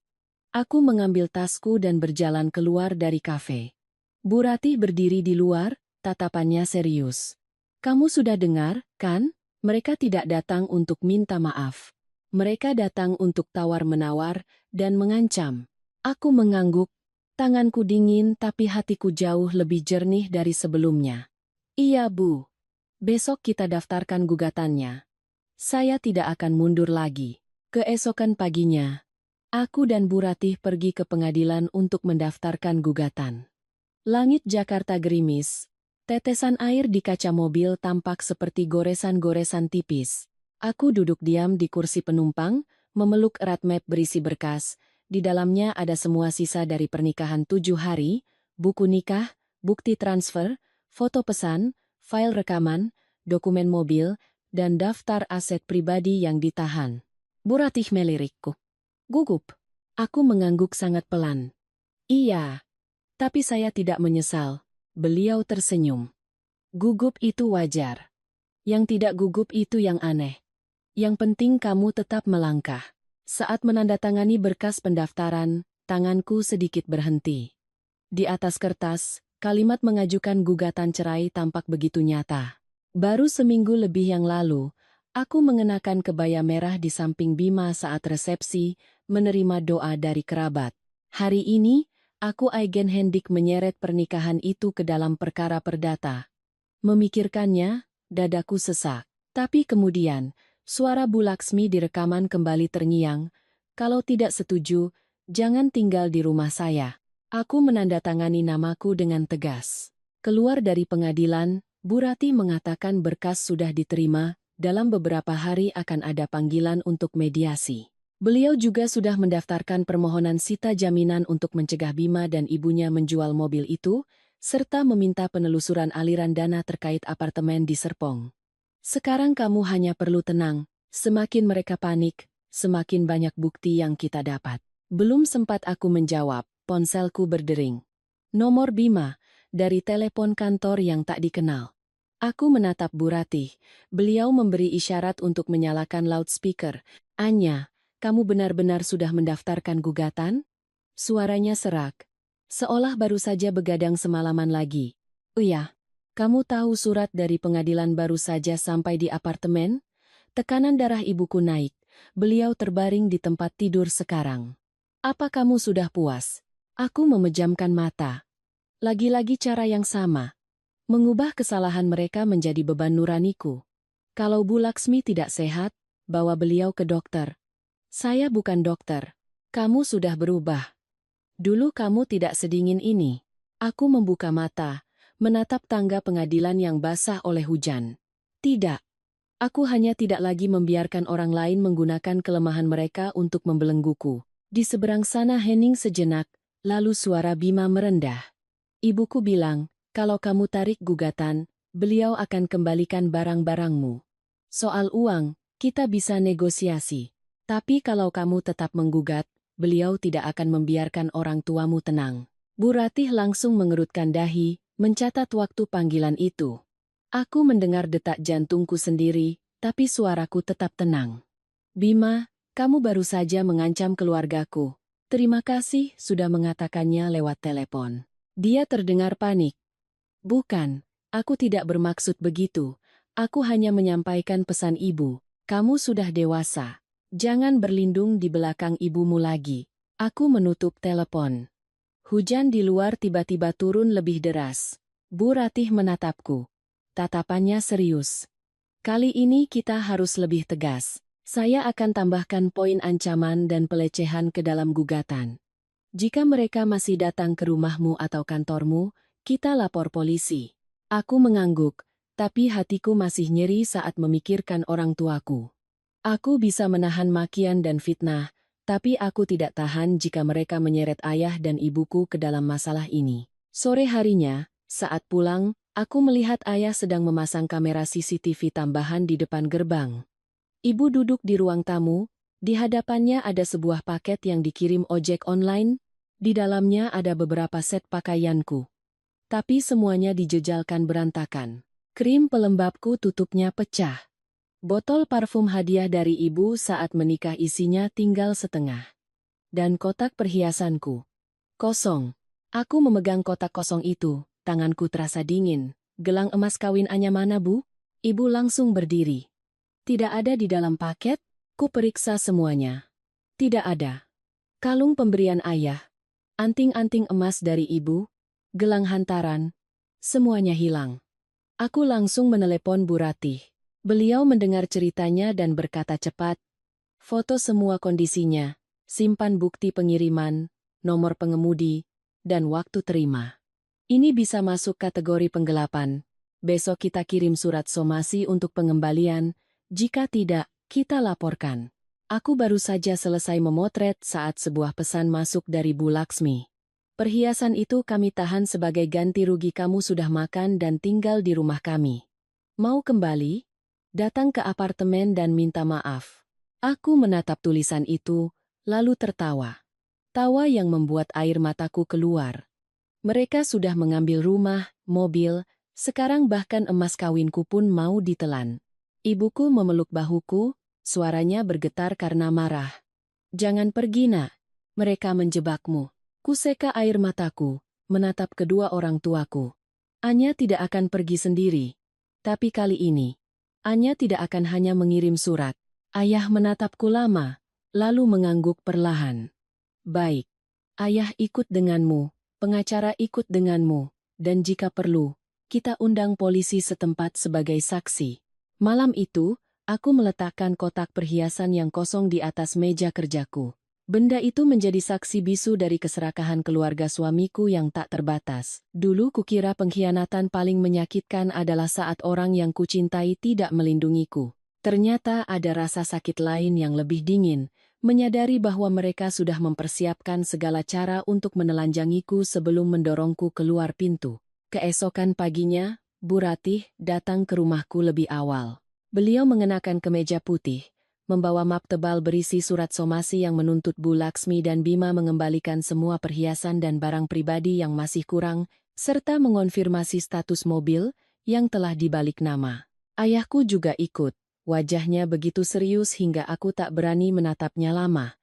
Aku mengambil tasku dan berjalan keluar dari kafe. Bu Ratih berdiri di luar, tatapannya serius. Kamu sudah dengar, kan? Mereka tidak datang untuk minta maaf. Mereka datang untuk tawar-menawar dan mengancam. Aku mengangguk. Tanganku dingin tapi hatiku jauh lebih jernih dari sebelumnya. Iya, Bu. Besok kita daftarkan gugatannya. Saya tidak akan mundur lagi. Keesokan paginya, aku dan Bu Ratih pergi ke pengadilan untuk mendaftarkan gugatan. Langit Jakarta gerimis. Tetesan air di kaca mobil tampak seperti goresan-goresan tipis. Aku duduk diam di kursi penumpang, memeluk erat map berisi berkas. Di dalamnya ada semua sisa dari pernikahan 7 hari, buku nikah, bukti transfer, foto pesan, file rekaman, dokumen mobil, dan daftar aset pribadi yang ditahan. Bu Ratih melirikku. Gugup. Aku mengangguk sangat pelan. Iya. Tapi saya tidak menyesal. Beliau tersenyum. Gugup itu wajar. Yang tidak gugup itu yang aneh. Yang penting kamu tetap melangkah. Saat menandatangani berkas pendaftaran, tanganku sedikit berhenti. Di atas kertas, kalimat mengajukan gugatan cerai tampak begitu nyata. Baru seminggu lebih yang lalu, aku mengenakan kebaya merah di samping Bima saat resepsi, menerima doa dari kerabat. Hari ini, aku eigenhändig menyeret pernikahan itu ke dalam perkara perdata. Memikirkannya, dadaku sesak. Tapi kemudian, suara Bu Laksmi di rekaman kembali terngiang. Kalau tidak setuju, jangan tinggal di rumah saya. Aku menandatangani namaku dengan tegas. Keluar dari pengadilan, Bu Ratih mengatakan berkas sudah diterima, dalam beberapa hari akan ada panggilan untuk mediasi. Beliau juga sudah mendaftarkan permohonan sita jaminan untuk mencegah Bima dan ibunya menjual mobil itu, serta meminta penelusuran aliran dana terkait apartemen di Serpong. Sekarang kamu hanya perlu tenang, semakin mereka panik, semakin banyak bukti yang kita dapat. Belum sempat aku menjawab, ponselku berdering. Nomor Bima, dari telepon kantor yang tak dikenal. Aku menatap Bu Ratih, beliau memberi isyarat untuk menyalakan loudspeaker. Anya, kamu benar-benar sudah mendaftarkan gugatan? Suaranya serak. Seolah baru saja begadang semalaman lagi. Iya. Kamu tahu surat dari pengadilan baru saja sampai di apartemen? Tekanan darah ibuku naik. Beliau terbaring di tempat tidur sekarang. Apa kamu sudah puas? Aku memejamkan mata. Lagi-lagi cara yang sama. Mengubah kesalahan mereka menjadi beban nuraniku. Kalau Bu Laksmi tidak sehat, bawa beliau ke dokter. Saya bukan dokter. Kamu sudah berubah. Dulu kamu tidak sedingin ini. Aku membuka mata, menatap tangga pengadilan yang basah oleh hujan. Tidak. Aku hanya tidak lagi membiarkan orang lain menggunakan kelemahan mereka untuk membelengguku. Di seberang sana hening sejenak, lalu suara Bima merendah. Ibuku bilang, kalau kamu tarik gugatan, beliau akan kembalikan barang-barangmu. Soal uang, kita bisa negosiasi. Tapi kalau kamu tetap menggugat, beliau tidak akan membiarkan orang tuamu tenang. Bu Ratih langsung mengerutkan dahi, mencatat waktu panggilan itu. Aku mendengar detak jantungku sendiri, tapi suaraku tetap tenang. Bima, kamu baru saja mengancam keluargaku. Terima kasih sudah mengatakannya lewat telepon. Dia terdengar panik. Bukan, aku tidak bermaksud begitu. Aku hanya menyampaikan pesan ibu. Kamu sudah dewasa. Jangan berlindung di belakang ibumu lagi. Aku menutup telepon. Hujan di luar tiba-tiba turun lebih deras. Bu Ratih menatapku. Tatapannya serius. Kali ini kita harus lebih tegas. Saya akan tambahkan poin ancaman dan pelecehan ke dalam gugatan. Jika mereka masih datang ke rumahmu atau kantormu, kita lapor polisi. Aku mengangguk, tapi hatiku masih nyeri saat memikirkan orang tuaku. Aku bisa menahan makian dan fitnah, tapi aku tidak tahan jika mereka menyeret ayah dan ibuku ke dalam masalah ini. Sore harinya, saat pulang, Aku melihat ayah sedang memasang kamera CCTV tambahan di depan gerbang. Ibu duduk di ruang tamu, di hadapannya ada sebuah paket yang dikirim ojek online, di dalamnya ada beberapa set pakaianku. Tapi semuanya dijejalkan berantakan. Krim pelembabku tutupnya pecah. Botol parfum hadiah dari ibu saat menikah isinya tinggal setengah. Dan kotak perhiasanku. Kosong. Aku memegang kotak kosong itu, tanganku terasa dingin. Gelang emas kawin Anya mana, Bu? Ibu langsung berdiri. Tidak ada di dalam paket, ku periksa semuanya. Tidak ada. Kalung pemberian ayah, anting-anting emas dari ibu, gelang hantaran, semuanya hilang. Aku langsung menelepon Bu Ratih. Beliau mendengar ceritanya dan berkata cepat, foto semua kondisinya, simpan bukti pengiriman, nomor pengemudi, dan waktu terima. Ini bisa masuk kategori penggelapan. Besok kita kirim surat somasi untuk pengembalian, jika tidak, kita laporkan. Aku baru saja selesai memotret saat sebuah pesan masuk dari Bu Laksmi. Perhiasan itu kami tahan sebagai ganti rugi kamu sudah makan dan tinggal di rumah kami. Mau kembali? Datang ke apartemen dan minta maaf. Aku menatap tulisan itu, lalu tertawa. Tawa yang membuat air mataku keluar. Mereka sudah mengambil rumah, mobil, sekarang bahkan emas kawinku pun mau ditelan. Ibuku memeluk bahuku, suaranya bergetar karena marah. Jangan pergi, Nak. Mereka menjebakmu. Kuseka air mataku, menatap kedua orang tuaku. Anya tidak akan pergi sendiri. Tapi kali ini, Anya tidak akan hanya mengirim surat. Ayah menatapku lama, lalu mengangguk perlahan. Baik. Ayah ikut denganmu, pengacara ikut denganmu, dan jika perlu, kita undang polisi setempat sebagai saksi. Malam itu, aku meletakkan kotak perhiasan yang kosong di atas meja kerjaku. Benda itu menjadi saksi bisu dari keserakahan keluarga suamiku yang tak terbatas. Dulu kukira pengkhianatan paling menyakitkan adalah saat orang yang kucintai tidak melindungiku. Ternyata ada rasa sakit lain yang lebih dingin, menyadari bahwa mereka sudah mempersiapkan segala cara untuk menelanjangiku sebelum mendorongku keluar pintu. Keesokan paginya, Bu Ratih datang ke rumahku lebih awal. Beliau mengenakan kemeja putih, membawa map tebal berisi surat somasi yang menuntut Bu Laksmi dan Bima mengembalikan semua perhiasan dan barang pribadi yang masih kurang, serta mengonfirmasi status mobil yang telah dibalik nama. Ayahku juga ikut. Wajahnya begitu serius hingga aku tak berani menatapnya lama.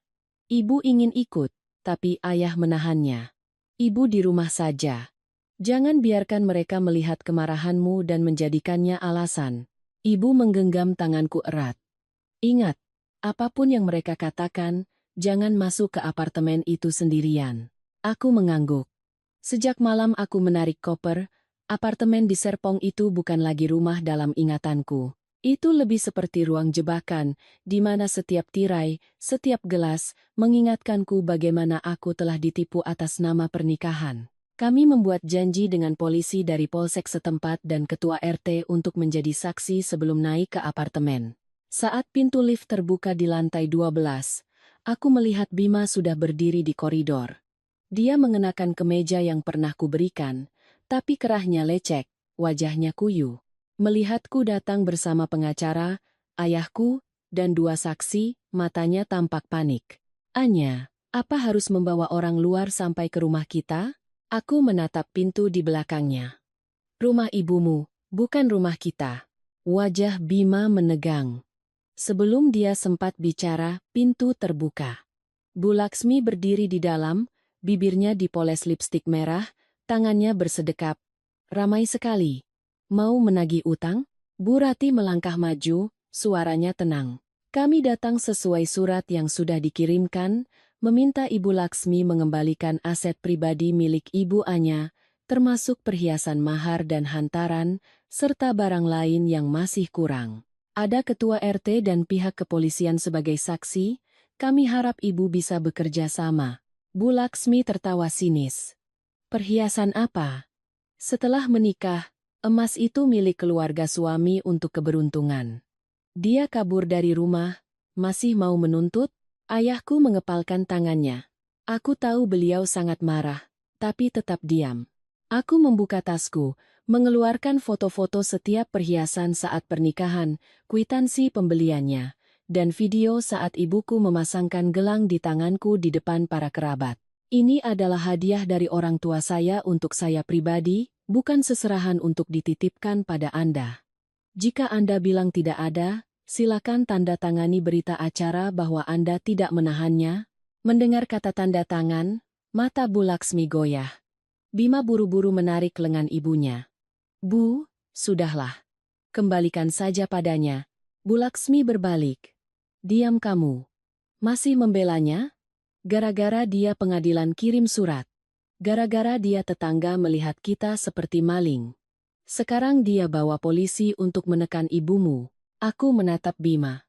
Ibu ingin ikut, tapi ayah menahannya. Ibu di rumah saja. Jangan biarkan mereka melihat kemarahanmu dan menjadikannya alasan. Ibu menggenggam tanganku erat. Ingat, apapun yang mereka katakan, jangan masuk ke apartemen itu sendirian. Aku mengangguk. Sejak malam aku menarik koper, apartemen di Serpong itu bukan lagi rumah dalam ingatanku. Itu lebih seperti ruang jebakan, di mana setiap tirai, setiap gelas, mengingatkanku bagaimana aku telah ditipu atas nama pernikahan. Kami membuat janji dengan polisi dari polsek setempat dan ketua RT untuk menjadi saksi sebelum naik ke apartemen. Saat pintu lift terbuka di lantai 12, aku melihat Bima sudah berdiri di koridor. Dia mengenakan kemeja yang pernah kuberikan, tapi kerahnya lecek, wajahnya kuyu. Melihatku datang bersama pengacara, ayahku, dan dua saksi, matanya tampak panik. Anya, apa harus membawa orang luar sampai ke rumah kita? Aku menatap pintu di belakangnya. Rumah ibumu, bukan rumah kita. Wajah Bima menegang. Sebelum dia sempat bicara, pintu terbuka. Bu Laksmi berdiri di dalam, bibirnya dipoles lipstik merah, tangannya bersedekap. Ramai sekali. Mau menagih utang? Bu Ratih melangkah maju, suaranya tenang. Kami datang sesuai surat yang sudah dikirimkan, meminta Ibu Laksmi mengembalikan aset pribadi milik Ibu Anya, termasuk perhiasan mahar dan hantaran, serta barang lain yang masih kurang. Ada ketua RT dan pihak kepolisian sebagai saksi, kami harap Ibu bisa bekerja sama. Bu Laksmi tertawa sinis. Perhiasan apa? Setelah menikah, emas itu milik keluarga suami untuk keberuntungan. Dia kabur dari rumah, masih mau menuntut? Ayahku mengepalkan tangannya. Aku tahu beliau sangat marah, tapi tetap diam. Aku membuka tasku, mengeluarkan foto-foto setiap perhiasan saat pernikahan, kwitansi pembeliannya, dan video saat ibuku memasangkan gelang di tanganku di depan para kerabat. Ini adalah hadiah dari orang tua saya untuk saya pribadi, bukan seserahan untuk dititipkan pada Anda. Jika Anda bilang tidak ada, silakan tanda tangani berita acara bahwa Anda tidak menahannya. Mendengar kata tanda tangan, mata Bu Laksmi goyah. Bima buru-buru menarik lengan ibunya. Bu, sudahlah. Kembalikan saja padanya. Bu Laksmi berbalik. Diam kamu. Masih membelanya? Gara-gara dia pengadilan kirim surat. Gara-gara dia tetangga melihat kita seperti maling. Sekarang dia bawa polisi untuk menekan ibumu. Aku menatap Bima.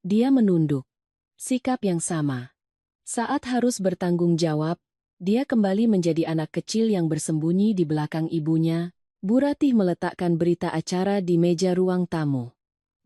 Dia menunduk. Sikap yang sama. Saat harus bertanggung jawab, dia kembali menjadi anak kecil yang bersembunyi di belakang ibunya. Bu Ratih meletakkan berita acara di meja ruang tamu.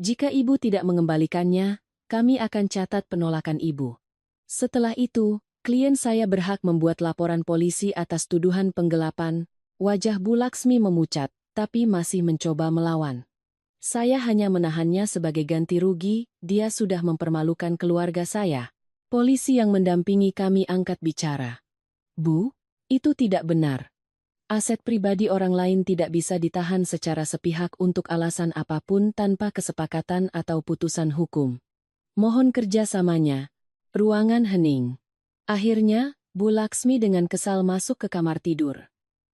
Jika ibu tidak mengembalikannya, kami akan catat penolakan ibu. Setelah itu, klien saya berhak membuat laporan polisi atas tuduhan penggelapan. Wajah Bu Laksmi memucat, tapi masih mencoba melawan. Saya hanya menahannya sebagai ganti rugi, dia sudah mempermalukan keluarga saya. Polisi yang mendampingi kami angkat bicara. Bu, itu tidak benar. Aset pribadi orang lain tidak bisa ditahan secara sepihak untuk alasan apapun tanpa kesepakatan atau putusan hukum. Mohon kerjasamanya. Ruangan hening. Akhirnya, Bu Laksmi dengan kesal masuk ke kamar tidur.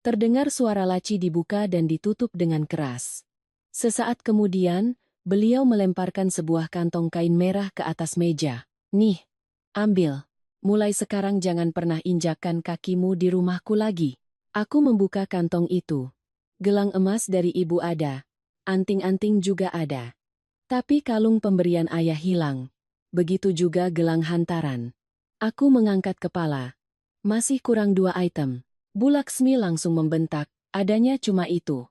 Terdengar suara laci dibuka dan ditutup dengan keras. Sesaat kemudian, beliau melemparkan sebuah kantong kain merah ke atas meja. Nih, ambil. Mulai sekarang jangan pernah injakkan kakimu di rumahku lagi. Aku membuka kantong itu. Gelang emas dari ibu ada. Anting-anting juga ada. Tapi kalung pemberian ayah hilang. Begitu juga gelang hantaran. Aku mengangkat kepala. Masih kurang 2 item. Bu Laksmi langsung membentak, adanya cuma itu.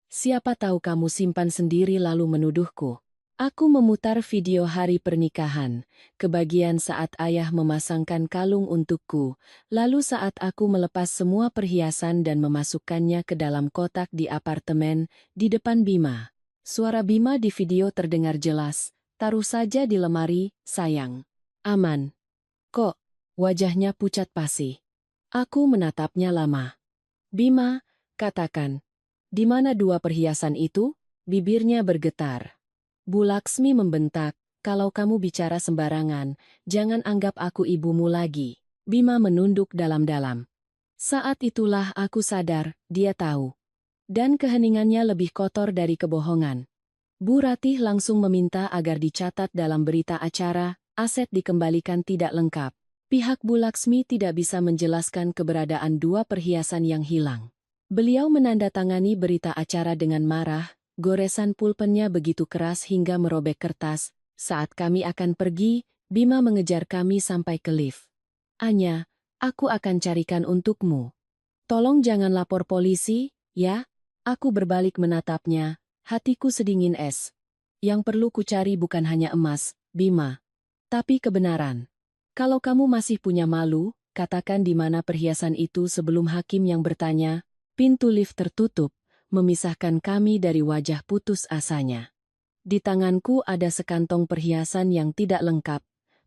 Siapa tahu kamu simpan sendiri lalu menuduhku. Aku memutar video hari pernikahan, kebagian saat ayah memasangkan kalung untukku, lalu saat aku melepas semua perhiasan dan memasukkannya ke dalam kotak di apartemen, di depan Bima. Suara Bima di video terdengar jelas, taruh saja di lemari, sayang. Aman. Kok, wajahnya pucat pasi. Aku menatapnya lama. Bima, katakan. Di mana 2 perhiasan itu? Bibirnya bergetar. Bu Laksmi membentak, kalau kamu bicara sembarangan, jangan anggap aku ibumu lagi. Bima menunduk dalam-dalam. Saat itulah aku sadar, dia tahu. Dan keheningannya lebih kotor dari kebohongan. Bu Ratih langsung meminta agar dicatat dalam berita acara, aset dikembalikan tidak lengkap. Pihak Bu Laksmi tidak bisa menjelaskan keberadaan 2 perhiasan yang hilang. Beliau menandatangani berita acara dengan marah. Goresan pulpennya begitu keras hingga merobek kertas. Saat kami akan pergi, Bima mengejar kami sampai ke lift. Anya, aku akan carikan untukmu. Tolong jangan lapor polisi, ya? Aku berbalik menatapnya, hatiku sedingin es. Yang perlu kucari bukan hanya emas, Bima, tapi kebenaran. Kalau kamu masih punya malu, katakan di mana perhiasan itu sebelum hakim yang bertanya. Pintu lift tertutup, memisahkan kami dari wajah putus asanya. Di tanganku ada sekantong perhiasan yang tidak lengkap,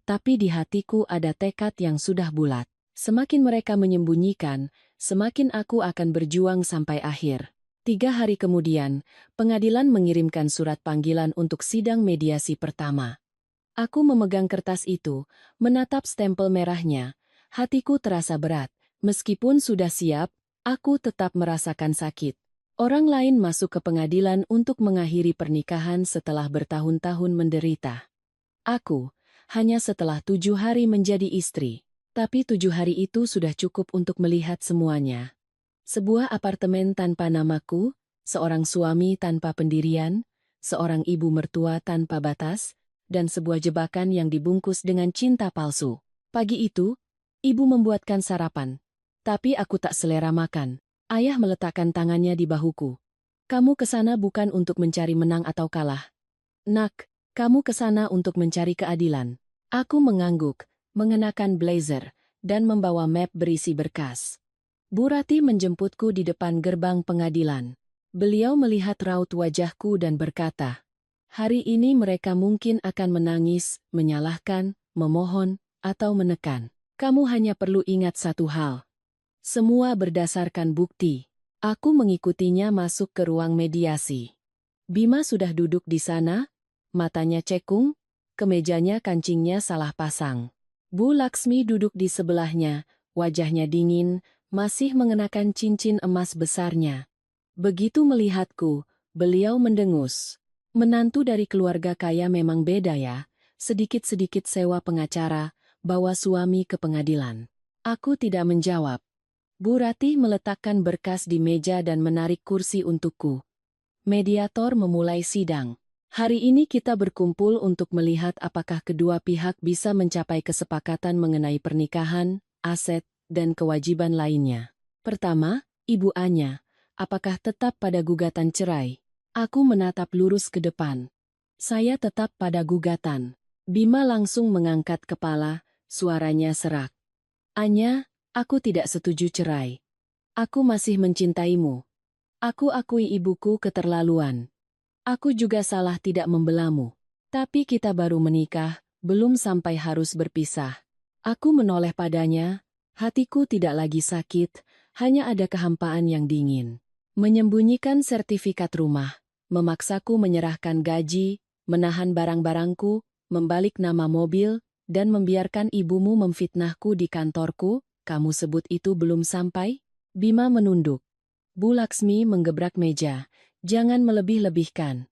tapi di hatiku ada tekad yang sudah bulat. Semakin mereka menyembunyikan, semakin aku akan berjuang sampai akhir. 3 hari kemudian, pengadilan mengirimkan surat panggilan untuk sidang mediasi pertama. Aku memegang kertas itu, menatap stempel merahnya. Hatiku terasa berat. Meskipun sudah siap, aku tetap merasakan sakit. Orang lain masuk ke pengadilan untuk mengakhiri pernikahan setelah bertahun-tahun menderita. Aku, hanya setelah 7 hari menjadi istri. Tapi 7 hari itu sudah cukup untuk melihat semuanya. Sebuah apartemen tanpa namaku, seorang suami tanpa pendirian, seorang ibu mertua tanpa batas, dan sebuah jebakan yang dibungkus dengan cinta palsu. Pagi itu, ibu membuatkan sarapan. Tapi aku tak selera makan. Ayah meletakkan tangannya di bahuku. Kamu kesana bukan untuk mencari menang atau kalah. Nak, kamu kesana untuk mencari keadilan. Aku mengangguk, mengenakan blazer, dan membawa map berisi berkas. Bu Ratih menjemputku di depan gerbang pengadilan. Beliau melihat raut wajahku dan berkata, "Hari ini mereka mungkin akan menangis, menyalahkan, memohon, atau menekan. Kamu hanya perlu ingat satu hal. Semua berdasarkan bukti." Aku mengikutinya masuk ke ruang mediasi. Bima sudah duduk di sana, matanya cekung, kemejanya kancingnya salah pasang. Bu Laksmi duduk di sebelahnya, wajahnya dingin, masih mengenakan cincin emas besarnya. Begitu melihatku, beliau mendengus. Menantu dari keluarga kaya memang beda ya, sedikit-sedikit sewa pengacara, bawa suami ke pengadilan. Aku tidak menjawab. Bu Ratih meletakkan berkas di meja dan menarik kursi untukku. Mediator memulai sidang. Hari ini kita berkumpul untuk melihat apakah kedua pihak bisa mencapai kesepakatan mengenai pernikahan, aset, dan kewajiban lainnya. Pertama, Ibu Anya, apakah tetap pada gugatan cerai? Aku menatap lurus ke depan. Saya tetap pada gugatan. Bima langsung mengangkat kepala, suaranya serak. Anya, aku tidak setuju cerai. Aku masih mencintaimu. Aku akui ibuku keterlaluan. Aku juga salah tidak membelamu. Tapi kita baru menikah, belum sampai harus berpisah. Aku menoleh padanya, hatiku tidak lagi sakit, hanya ada kehampaan yang dingin. Menyembunyikan sertifikat rumah, memaksaku menyerahkan gaji, menahan barang-barangku, membalik nama mobil, dan membiarkan ibumu memfitnahku di kantorku. Kamu sebut itu belum sampai? Bima menunduk. Bu Laksmi menggebrak meja. Jangan melebih-lebihkan.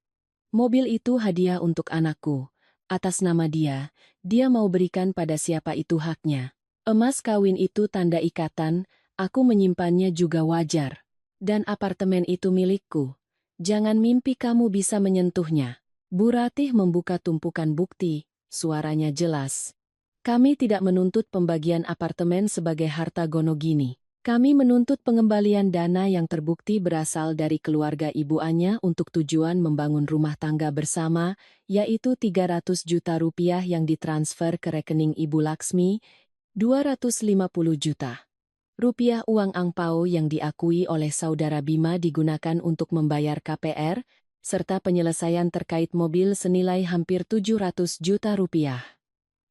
Mobil itu hadiah untuk anakku. Atas nama dia, dia mau berikan pada siapa itu haknya. Emas kawin itu tanda ikatan, aku menyimpannya juga wajar. Dan apartemen itu milikku. Jangan mimpi kamu bisa menyentuhnya. Bu Ratih membuka tumpukan bukti, suaranya jelas. Kami tidak menuntut pembagian apartemen sebagai harta gono gini. Kami menuntut pengembalian dana yang terbukti berasal dari keluarga Ibu Anya untuk tujuan membangun rumah tangga bersama, yaitu 300 juta rupiah yang ditransfer ke rekening Ibu Laksmi, 250 juta rupiah uang angpau yang diakui oleh saudara Bima digunakan untuk membayar KPR, serta penyelesaian terkait mobil senilai hampir 700 juta rupiah.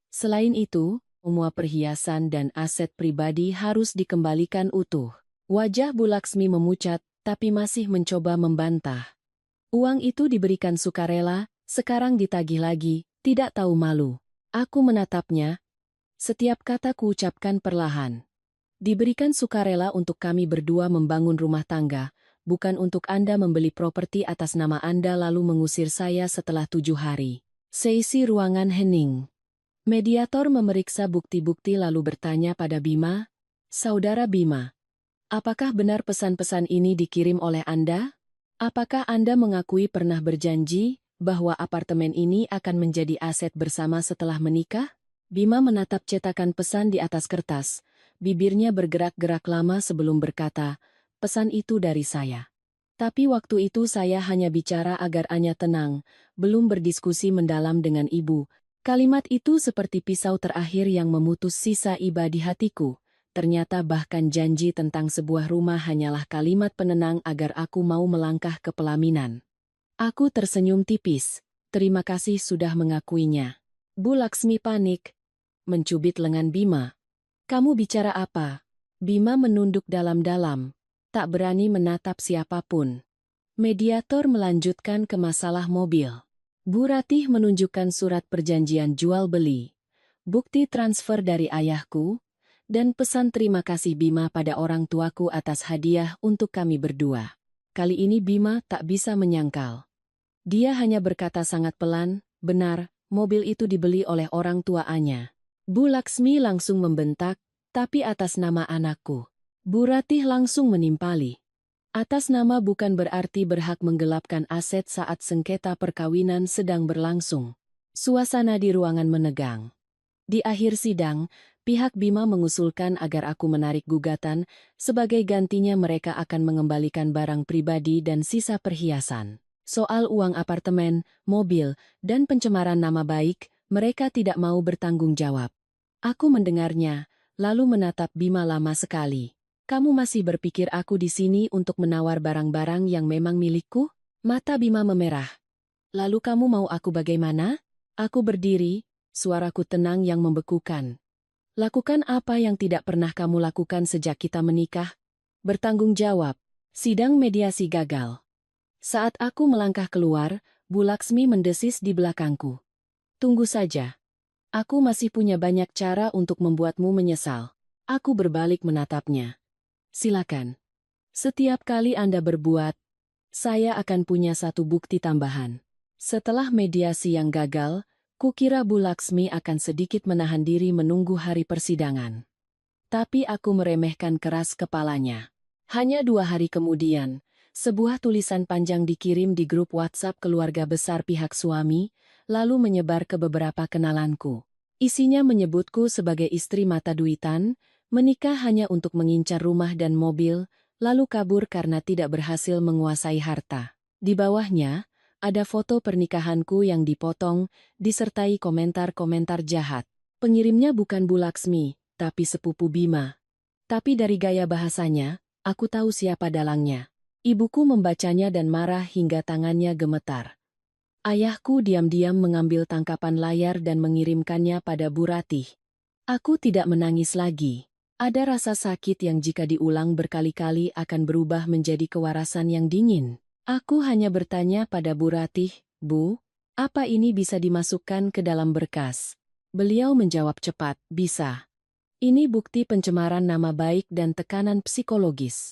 Selain itu, semua perhiasan dan aset pribadi harus dikembalikan utuh. Wajah Bu Laksmi memucat, tapi masih mencoba membantah. Uang itu diberikan sukarela, sekarang ditagih lagi, tidak tahu malu. Aku menatapnya. Setiap kata kuucapkan perlahan. Diberikan sukarela untuk kami berdua membangun rumah tangga, bukan untuk Anda membeli properti atas nama Anda lalu mengusir saya setelah 7 hari. Seisi ruangan hening. Mediator memeriksa bukti-bukti lalu bertanya pada Bima, "Saudara Bima, apakah benar pesan-pesan ini dikirim oleh Anda? Apakah Anda mengakui pernah berjanji bahwa apartemen ini akan menjadi aset bersama setelah menikah?" Bima menatap cetakan pesan di atas kertas. Bibirnya bergerak-gerak lama sebelum berkata, "Pesan itu dari saya. Tapi waktu itu saya hanya bicara agar Anya tenang, belum berdiskusi mendalam dengan ibu." Kalimat itu seperti pisau terakhir yang memutus sisa iba di hatiku. Ternyata bahkan janji tentang sebuah rumah hanyalah kalimat penenang agar aku mau melangkah ke pelaminan. Aku tersenyum tipis. Terima kasih sudah mengakuinya. Bu Laksmi panik. Mencubit lengan Bima. Kamu bicara apa? Bima menunduk dalam-dalam. Tak berani menatap siapapun. Mediator melanjutkan ke masalah mobil. Bu Ratih menunjukkan surat perjanjian jual-beli, bukti transfer dari ayahku, dan pesan terima kasih Bima pada orang tuaku atas hadiah untuk kami berdua. Kali ini Bima tak bisa menyangkal. Dia hanya berkata sangat pelan, "Benar, mobil itu dibeli oleh orang tua Anya." Bu Laksmi langsung membentak, "Tapi atas nama anakku." Bu Ratih langsung menimpali. Atas nama bukan berarti berhak menggelapkan aset saat sengketa perkawinan sedang berlangsung. Suasana di ruangan menegang. Di akhir sidang, pihak Bima mengusulkan agar aku menarik gugatan, sebagai gantinya mereka akan mengembalikan barang pribadi dan sisa perhiasan. Soal uang apartemen, mobil, dan pencemaran nama baik, mereka tidak mau bertanggung jawab. Aku mendengarnya, lalu menatap Bima lama sekali. Kamu masih berpikir aku di sini untuk menawar barang-barang yang memang milikku? Mata Bima memerah. Lalu kamu mau aku bagaimana? Aku berdiri, suaraku tenang yang membekukan. Lakukan apa yang tidak pernah kamu lakukan sejak kita menikah. Bertanggung jawab. Sidang mediasi gagal. Saat aku melangkah keluar, Bu Laksmi mendesis di belakangku. Tunggu saja. Aku masih punya banyak cara untuk membuatmu menyesal. Aku berbalik menatapnya. Silakan. Setiap kali Anda berbuat, saya akan punya satu bukti tambahan. Setelah mediasi yang gagal, kukira Bu Laksmi akan sedikit menahan diri menunggu hari persidangan. Tapi aku meremehkan keras kepalanya. Hanya 2 hari kemudian, sebuah tulisan panjang dikirim di grup WhatsApp keluarga besar pihak suami, lalu menyebar ke beberapa kenalanku. Isinya menyebutku sebagai istri mata duitan, menikah hanya untuk mengincar rumah dan mobil, lalu kabur karena tidak berhasil menguasai harta. Di bawahnya, ada foto pernikahanku yang dipotong, disertai komentar-komentar jahat. Pengirimnya bukan Bu Laksmi, tapi sepupu Bima. Tapi dari gaya bahasanya, aku tahu siapa dalangnya. Ibuku membacanya dan marah hingga tangannya gemetar. Ayahku diam-diam mengambil tangkapan layar dan mengirimkannya pada Bu Ratih. Aku tidak menangis lagi. Ada rasa sakit yang jika diulang berkali-kali akan berubah menjadi kewarasan yang dingin. Aku hanya bertanya pada Bu Ratih, Bu, apa ini bisa dimasukkan ke dalam berkas? Beliau menjawab cepat, bisa. Ini bukti pencemaran nama baik dan tekanan psikologis.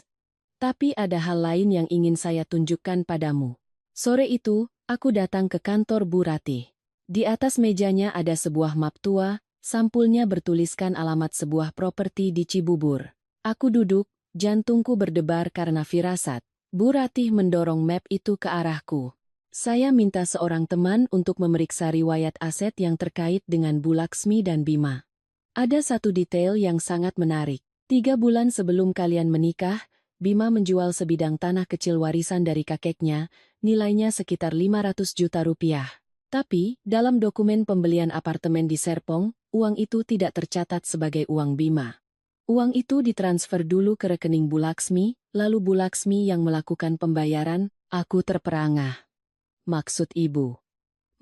Tapi ada hal lain yang ingin saya tunjukkan padamu. Sore itu, aku datang ke kantor Bu Ratih. Di atas mejanya ada sebuah map tua, sampulnya bertuliskan alamat sebuah properti di Cibubur. Aku duduk, jantungku berdebar karena firasat. Bu Ratih mendorong map itu ke arahku. Saya minta seorang teman untuk memeriksa riwayat aset yang terkait dengan Bu Laksmi dan Bima. Ada satu detail yang sangat menarik. 3 bulan sebelum kalian menikah, Bima menjual sebidang tanah kecil warisan dari kakeknya, nilainya sekitar 500 juta rupiah. Tapi, dalam dokumen pembelian apartemen di Serpong, uang itu tidak tercatat sebagai uang Bima. Uang itu ditransfer dulu ke rekening Bu Laksmi, lalu Bu Laksmi yang melakukan pembayaran. Aku terperangah. Maksud ibu?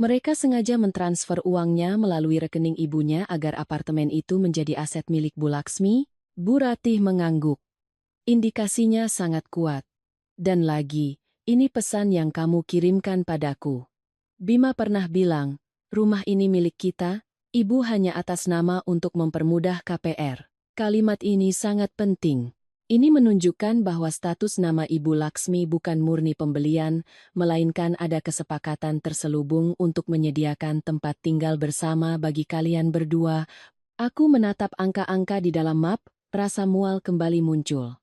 Mereka sengaja mentransfer uangnya melalui rekening ibunya agar apartemen itu menjadi aset milik Bu Laksmi? Bu Ratih mengangguk. Indikasinya sangat kuat. Dan lagi, ini pesan yang kamu kirimkan padaku. Bima pernah bilang, rumah ini milik kita, ibu hanya atas nama untuk mempermudah KPR. Kalimat ini sangat penting. Ini menunjukkan bahwa status nama Ibu Laksmi bukan murni pembelian, melainkan ada kesepakatan terselubung untuk menyediakan tempat tinggal bersama bagi kalian berdua. Aku menatap angka-angka di dalam map, rasa mual kembali muncul.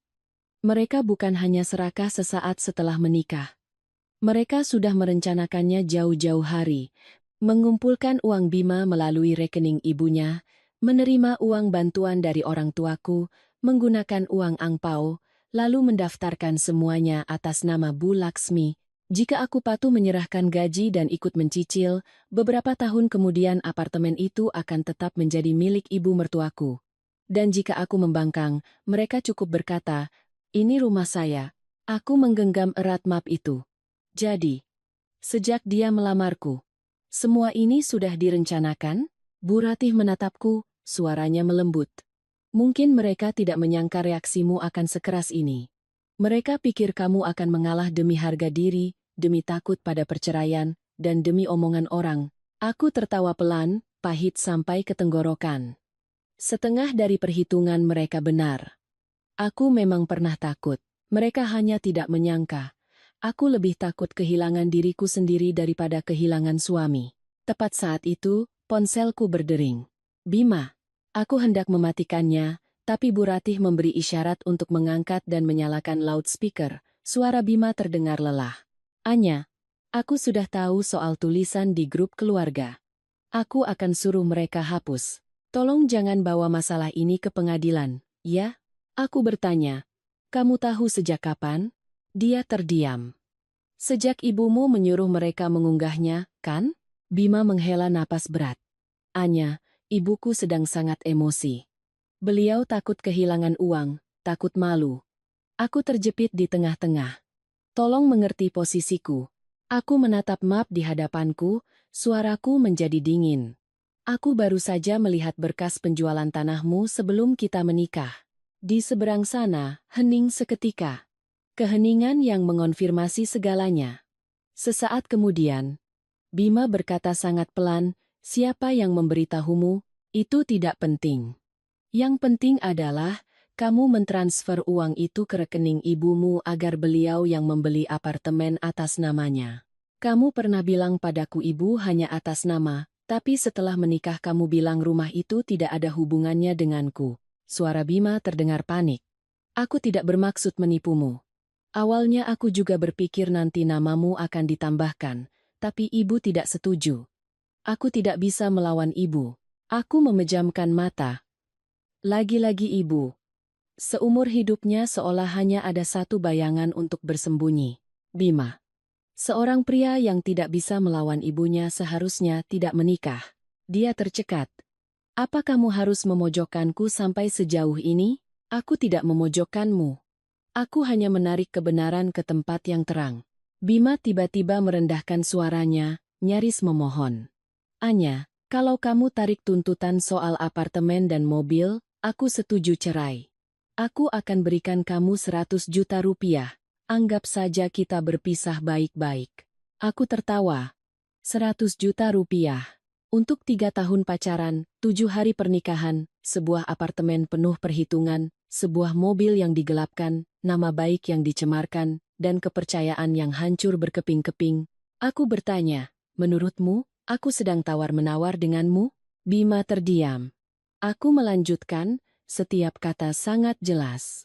Mereka bukan hanya serakah sesaat setelah menikah. Mereka sudah merencanakannya jauh-jauh hari, mengumpulkan uang Bima melalui rekening ibunya, menerima uang bantuan dari orang tuaku, menggunakan uang angpau, lalu mendaftarkan semuanya atas nama Bu Laksmi. Jika aku patuh menyerahkan gaji dan ikut mencicil, beberapa tahun kemudian apartemen itu akan tetap menjadi milik ibu mertuaku. Dan jika aku membangkang, mereka cukup berkata, "Ini rumah saya." Aku menggenggam erat map itu. Jadi, sejak dia melamarku, semua ini sudah direncanakan? Bu Ratih menatapku, suaranya melembut. Mungkin mereka tidak menyangka reaksimu akan sekeras ini. Mereka pikir kamu akan mengalah demi harga diri, demi takut pada perceraian, dan demi omongan orang. Aku tertawa pelan, pahit sampai ke tenggorokan. Setengah dari perhitungan mereka benar. Aku memang pernah takut. Mereka hanya tidak menyangka. Aku lebih takut kehilangan diriku sendiri daripada kehilangan suami. Tepat saat itu, ponselku berdering. Bima. Aku hendak mematikannya, tapi Bu Ratih memberi isyarat untuk mengangkat dan menyalakan loudspeaker. Suara Bima terdengar lelah. Anya, aku sudah tahu soal tulisan di grup keluarga. Aku akan suruh mereka hapus. Tolong jangan bawa masalah ini ke pengadilan, ya? Aku bertanya. Kamu tahu sejak kapan? Dia terdiam. Sejak ibumu menyuruh mereka mengunggahnya, kan? Bima menghela napas berat. Anya, ibuku sedang sangat emosi. Beliau takut kehilangan uang, takut malu. Aku terjepit di tengah-tengah. Tolong mengerti posisiku. Aku menatap map di hadapanku, suaraku menjadi dingin. Aku baru saja melihat berkas penjualan tanahmu sebelum kita menikah. Di seberang sana, hening seketika. Keheningan yang mengonfirmasi segalanya. Sesaat kemudian, Bima berkata sangat pelan, "Siapa yang memberitahumu? Itu tidak penting. Yang penting adalah, kamu mentransfer uang itu ke rekening ibumu agar beliau yang membeli apartemen atas namanya. Kamu pernah bilang padaku ibu hanya atas nama, tapi setelah menikah kamu bilang rumah itu tidak ada hubungannya denganku." Suara Bima terdengar panik. "Aku tidak bermaksud menipumu. Awalnya aku juga berpikir nanti namamu akan ditambahkan, tapi ibu tidak setuju. Aku tidak bisa melawan ibu." Aku memejamkan mata. Lagi-lagi ibu. Seumur hidupnya seolah hanya ada satu bayangan untuk bersembunyi. Bima. Seorang pria yang tidak bisa melawan ibunya seharusnya tidak menikah. Dia tercekat. "Apa kamu harus memojokkanku sampai sejauh ini?" "Aku tidak memojokkanmu. Aku hanya menarik kebenaran ke tempat yang terang." Bima tiba-tiba merendahkan suaranya, nyaris memohon. "Anya, kalau kamu tarik tuntutan soal apartemen dan mobil, aku setuju cerai. Aku akan berikan kamu 100 juta rupiah. Anggap saja kita berpisah baik-baik." Aku tertawa. 100 juta rupiah. Untuk 3 tahun pacaran, 7 hari pernikahan, sebuah apartemen penuh perhitungan, sebuah mobil yang digelapkan, nama baik yang dicemarkan, dan kepercayaan yang hancur berkeping-keping. Aku bertanya, "Menurutmu, aku sedang tawar-menawar denganmu?" Bima terdiam. Aku melanjutkan, setiap kata sangat jelas.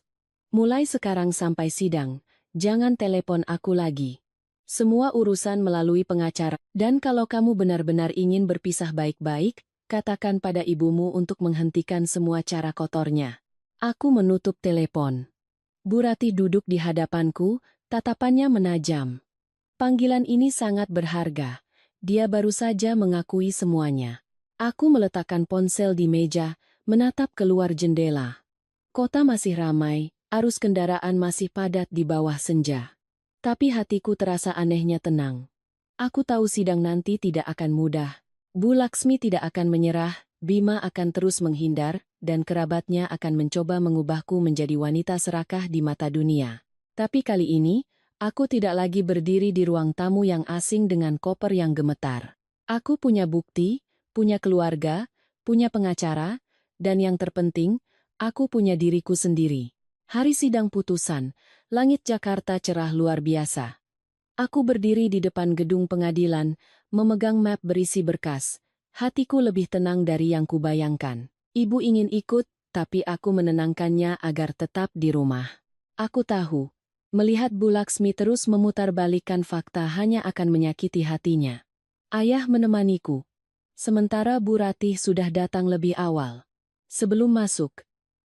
"Mulai sekarang sampai sidang, jangan telepon aku lagi. Semua urusan melalui pengacara. Dan kalau kamu benar-benar ingin berpisah baik-baik, katakan pada ibumu untuk menghentikan semua cara kotornya." Aku menutup telepon. Bu Rati duduk di hadapanku, tatapannya menajam. Panggilan ini sangat berharga. Dia baru saja mengakui semuanya. Aku meletakkan ponsel di meja, menatap keluar jendela. Kota masih ramai, arus kendaraan masih padat di bawah senja. Tapi hatiku terasa anehnya tenang. Aku tahu sidang nanti tidak akan mudah. Bu Laksmi tidak akan menyerah, Bima akan terus menghindar, dan kerabatnya akan mencoba mengubahku menjadi wanita serakah di mata dunia. Tapi kali ini, aku tidak lagi berdiri di ruang tamu yang asing dengan koper yang gemetar. Aku punya bukti, punya keluarga, punya pengacara, dan yang terpenting, aku punya diriku sendiri. Hari sidang putusan, langit Jakarta cerah luar biasa. Aku berdiri di depan gedung pengadilan, memegang map berisi berkas. Hatiku lebih tenang dari yang kubayangkan. Ibu ingin ikut, tapi aku menenangkannya agar tetap di rumah. Aku tahu, melihat Bu Laksmi terus memutarbalikkan fakta hanya akan menyakiti hatinya. Ayah menemaniku. Sementara Bu Ratih sudah datang lebih awal. Sebelum masuk,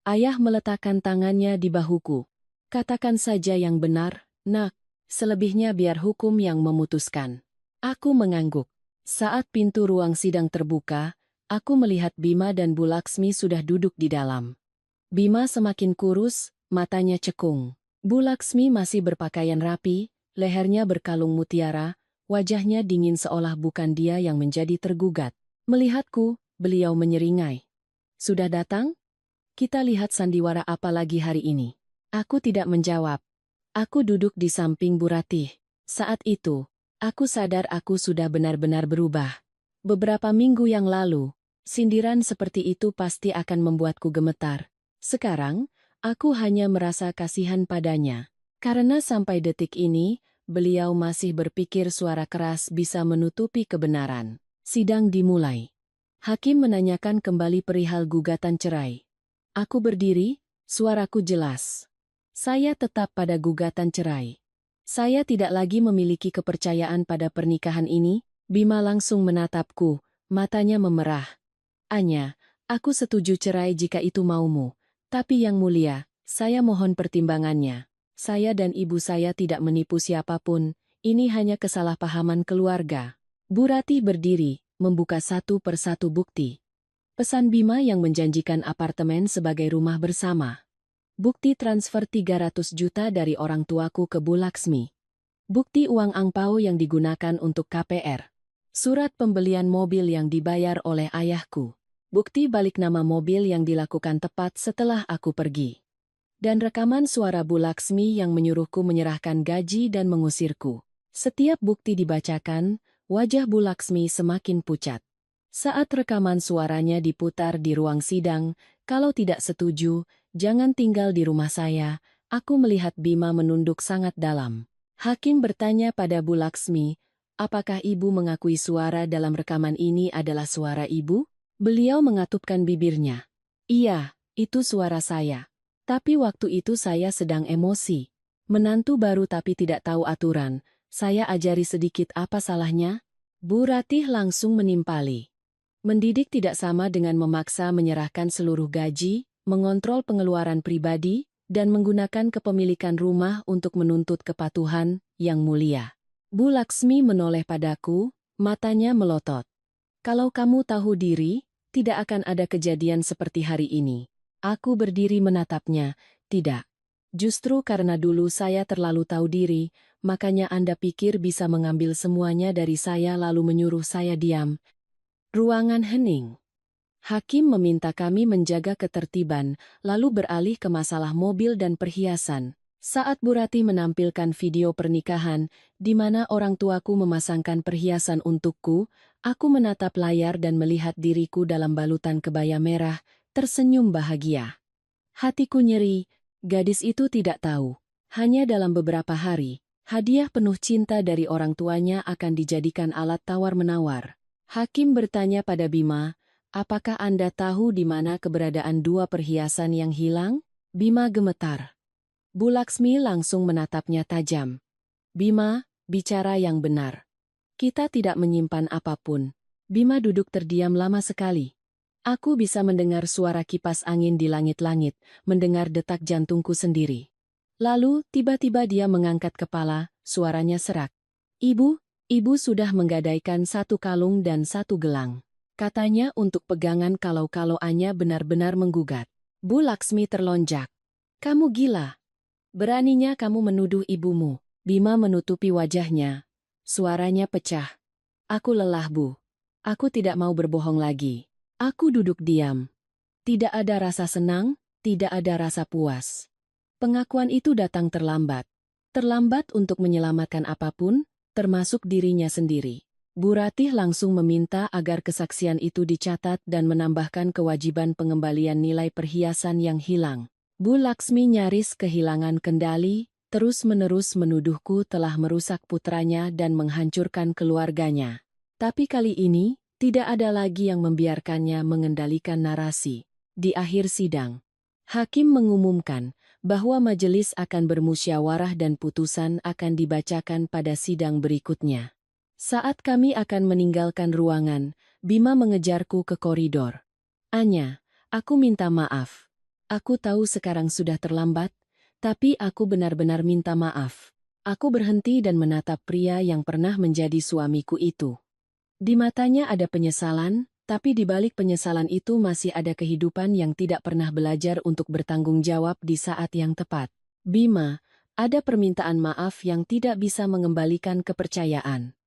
ayah meletakkan tangannya di bahuku. "Katakan saja yang benar, nak. Selebihnya biar hukum yang memutuskan." Aku mengangguk. Saat pintu ruang sidang terbuka, aku melihat Bima dan Bu Laksmi sudah duduk di dalam. Bima semakin kurus, matanya cekung. Bu Laksmi masih berpakaian rapi, lehernya berkalung mutiara, wajahnya dingin seolah bukan dia yang menjadi tergugat. Melihatku, beliau menyeringai. "Sudah datang? Kita lihat sandiwara apa lagi hari ini." Aku tidak menjawab. Aku duduk di samping Bu Ratih. Saat itu, aku sadar aku sudah benar-benar berubah. Beberapa minggu yang lalu, sindiran seperti itu pasti akan membuatku gemetar. Sekarang, aku hanya merasa kasihan padanya. Karena sampai detik ini, beliau masih berpikir suara keras bisa menutupi kebenaran. Sidang dimulai. Hakim menanyakan kembali perihal gugatan cerai. Aku berdiri, suaraku jelas. Saya tetap pada gugatan cerai. Saya tidak lagi memiliki kepercayaan pada pernikahan ini. Bima langsung menatapku, matanya memerah. "Anya, aku setuju cerai jika itu maumu. Tapi yang mulia, saya mohon pertimbangannya. Saya dan ibu saya tidak menipu siapapun, ini hanya kesalahpahaman keluarga." Bu Ratih berdiri, membuka satu persatu bukti. Pesan Bima yang menjanjikan apartemen sebagai rumah bersama. Bukti transfer 300 juta dari orang tuaku ke Bu Laksmi. Bukti uang angpau yang digunakan untuk KPR. Surat pembelian mobil yang dibayar oleh ayahku. Bukti balik nama mobil yang dilakukan tepat setelah aku pergi. Dan rekaman suara Bu Laksmi yang menyuruhku menyerahkan gaji dan mengusirku. Setiap bukti dibacakan, wajah Bu Laksmi semakin pucat. Saat rekaman suaranya diputar di ruang sidang, kalau tidak setuju, jangan tinggal di rumah saya, aku melihat Bima menunduk sangat dalam. Hakim bertanya pada Bu Laksmi, apakah ibu mengakui suara dalam rekaman ini adalah suara ibu? Beliau mengatupkan bibirnya. Iya, itu suara saya. Tapi waktu itu saya sedang emosi. Menantu baru tapi tidak tahu aturan, saya ajari sedikit apa salahnya? Bu Ratih langsung menimpali. Mendidik tidak sama dengan memaksa menyerahkan seluruh gaji, mengontrol pengeluaran pribadi, dan menggunakan kepemilikan rumah untuk menuntut kepatuhan yang mulia. Bu Laksmi menoleh padaku, matanya melotot. Kalau kamu tahu diri, tidak akan ada kejadian seperti hari ini. Aku berdiri menatapnya, tidak. Justru karena dulu saya terlalu tahu diri, makanya Anda pikir bisa mengambil semuanya dari saya lalu menyuruh saya diam. Ruangan hening. Hakim meminta kami menjaga ketertiban, lalu beralih ke masalah mobil dan perhiasan. Saat Bu Ratih menampilkan video pernikahan, di mana orang tuaku memasangkan perhiasan untukku, aku menatap layar dan melihat diriku dalam balutan kebaya merah, tersenyum bahagia. Hatiku nyeri, gadis itu tidak tahu. Hanya dalam beberapa hari, hadiah penuh cinta dari orang tuanya akan dijadikan alat tawar-menawar. Hakim bertanya pada Bima, apakah Anda tahu di mana keberadaan dua perhiasan yang hilang? Bima gemetar. Bu Laksmi langsung menatapnya tajam. Bima, bicara yang benar. Kita tidak menyimpan apapun. Bima duduk terdiam lama sekali. Aku bisa mendengar suara kipas angin di langit-langit, mendengar detak jantungku sendiri. Lalu, tiba-tiba dia mengangkat kepala, suaranya serak. Ibu sudah menggadaikan 1 kalung dan 1 gelang. Katanya untuk pegangan kalau Anya benar-benar menggugat. Bu Laksmi terlonjak. Kamu gila. Beraninya kamu menuduh ibumu. Bima menutupi wajahnya. Suaranya pecah. Aku lelah, Bu. Aku tidak mau berbohong lagi. Aku duduk diam. Tidak ada rasa senang, tidak ada rasa puas. Pengakuan itu datang terlambat. Terlambat untuk menyelamatkan apapun, termasuk dirinya sendiri. Bu Ratih langsung meminta agar kesaksian itu dicatat dan menambahkan kewajiban pengembalian nilai perhiasan yang hilang. Bu Laksmi nyaris kehilangan kendali, terus-menerus menuduhku telah merusak putranya dan menghancurkan keluarganya. Tapi kali ini, tidak ada lagi yang membiarkannya mengendalikan narasi. Di akhir sidang, hakim mengumumkan bahwa majelis akan bermusyawarah dan putusan akan dibacakan pada sidang berikutnya. Saat kami akan meninggalkan ruangan, Bima mengejarku ke koridor. Anya, aku minta maaf. Aku tahu sekarang sudah terlambat, tapi aku benar-benar minta maaf. Aku berhenti dan menatap pria yang pernah menjadi suamiku itu. Di matanya ada penyesalan, tapi di balik penyesalan itu masih ada kehidupan yang tidak pernah belajar untuk bertanggung jawab di saat yang tepat. Bima, ada permintaan maaf yang tidak bisa mengembalikan kepercayaan.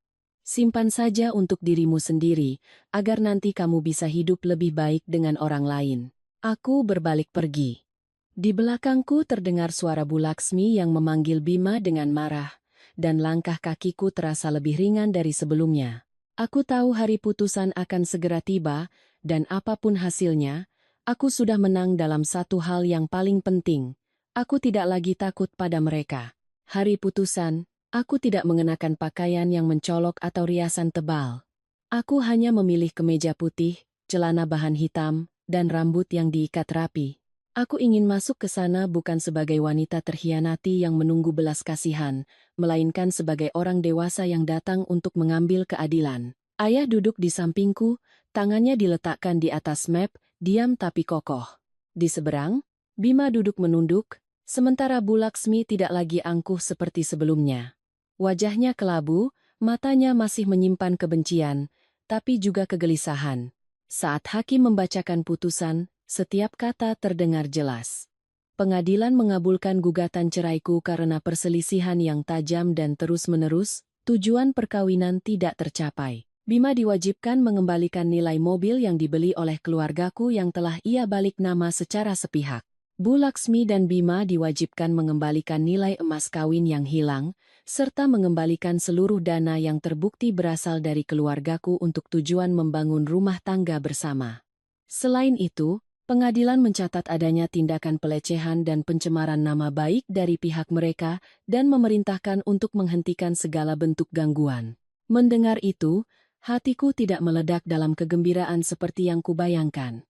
Simpan saja untuk dirimu sendiri, agar nanti kamu bisa hidup lebih baik dengan orang lain. Aku berbalik pergi. Di belakangku terdengar suara Bu Laksmi yang memanggil Bima dengan marah, dan langkah kakiku terasa lebih ringan dari sebelumnya. Aku tahu hari putusan akan segera tiba, dan apapun hasilnya, aku sudah menang dalam satu hal yang paling penting. Aku tidak lagi takut pada mereka. Hari putusan, aku tidak mengenakan pakaian yang mencolok atau riasan tebal. Aku hanya memilih kemeja putih, celana bahan hitam, dan rambut yang diikat rapi. Aku ingin masuk ke sana bukan sebagai wanita terhianati yang menunggu belas kasihan, melainkan sebagai orang dewasa yang datang untuk mengambil keadilan. Ayah duduk di sampingku, tangannya diletakkan di atas map, diam tapi kokoh. Di seberang, Bima duduk menunduk, sementara Bu Laksmi tidak lagi angkuh seperti sebelumnya. Wajahnya kelabu, matanya masih menyimpan kebencian, tapi juga kegelisahan. Saat hakim membacakan putusan, setiap kata terdengar jelas. Pengadilan mengabulkan gugatan ceraiku karena perselisihan yang tajam dan terus-menerus, tujuan perkawinan tidak tercapai. Bima diwajibkan mengembalikan nilai mobil yang dibeli oleh keluargaku yang telah ia balik nama secara sepihak. Bu Laksmi dan Bima diwajibkan mengembalikan nilai emas kawin yang hilang, serta mengembalikan seluruh dana yang terbukti berasal dari keluargaku untuk tujuan membangun rumah tangga bersama. Selain itu, pengadilan mencatat adanya tindakan pelecehan dan pencemaran nama baik dari pihak mereka dan memerintahkan untuk menghentikan segala bentuk gangguan. Mendengar itu, hatiku tidak meledak dalam kegembiraan seperti yang kubayangkan.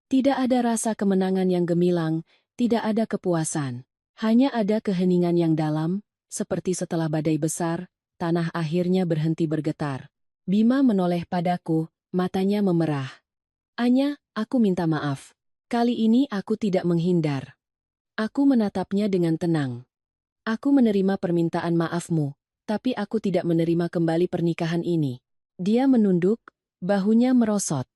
Tidak ada rasa kemenangan yang gemilang, tidak ada kepuasan. Hanya ada keheningan yang dalam, seperti setelah badai besar, tanah akhirnya berhenti bergetar. Bima menoleh padaku, matanya memerah. Anya, aku minta maaf. Kali ini aku tidak menghindar. Aku menatapnya dengan tenang. Aku menerima permintaan maafmu, tapi aku tidak menerima kembali pernikahan ini. Dia menunduk, bahunya merosot.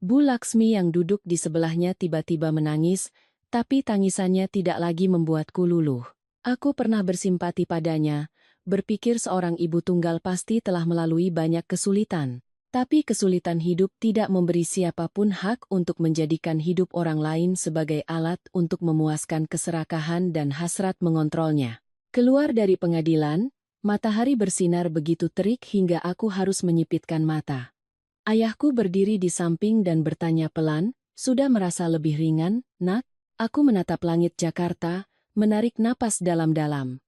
Bu Laksmi yang duduk di sebelahnya tiba-tiba menangis, tapi tangisannya tidak lagi membuatku luluh. Aku pernah bersimpati padanya, berpikir seorang ibu tunggal pasti telah melalui banyak kesulitan. Tapi kesulitan hidup tidak memberi siapapun hak untuk menjadikan hidup orang lain sebagai alat untuk memuaskan keserakahan dan hasrat mengontrolnya. Keluar dari pengadilan, matahari bersinar begitu terik hingga aku harus menyipitkan mata. Ayahku berdiri di samping dan bertanya pelan, "Sudah merasa lebih ringan, Nak?" Aku menatap langit Jakarta, menarik napas dalam-dalam.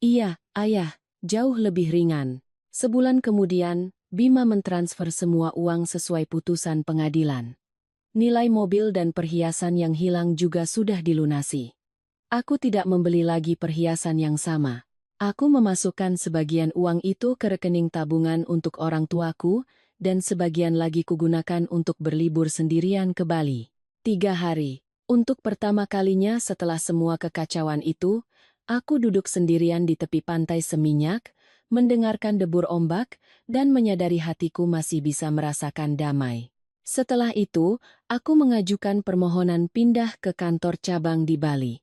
"Iya, Ayah, jauh lebih ringan." Sebulan kemudian, Bima mentransfer semua uang sesuai putusan pengadilan. Nilai mobil dan perhiasan yang hilang juga sudah dilunasi. Aku tidak membeli lagi perhiasan yang sama. Aku memasukkan sebagian uang itu ke rekening tabungan untuk orang tuaku, dan sebagian lagi kugunakan untuk berlibur sendirian ke Bali. 3 hari. Untuk pertama kalinya setelah semua kekacauan itu, aku duduk sendirian di tepi pantai Seminyak, mendengarkan debur ombak, dan menyadari hatiku masih bisa merasakan damai. Setelah itu, aku mengajukan permohonan pindah ke kantor cabang di Bali.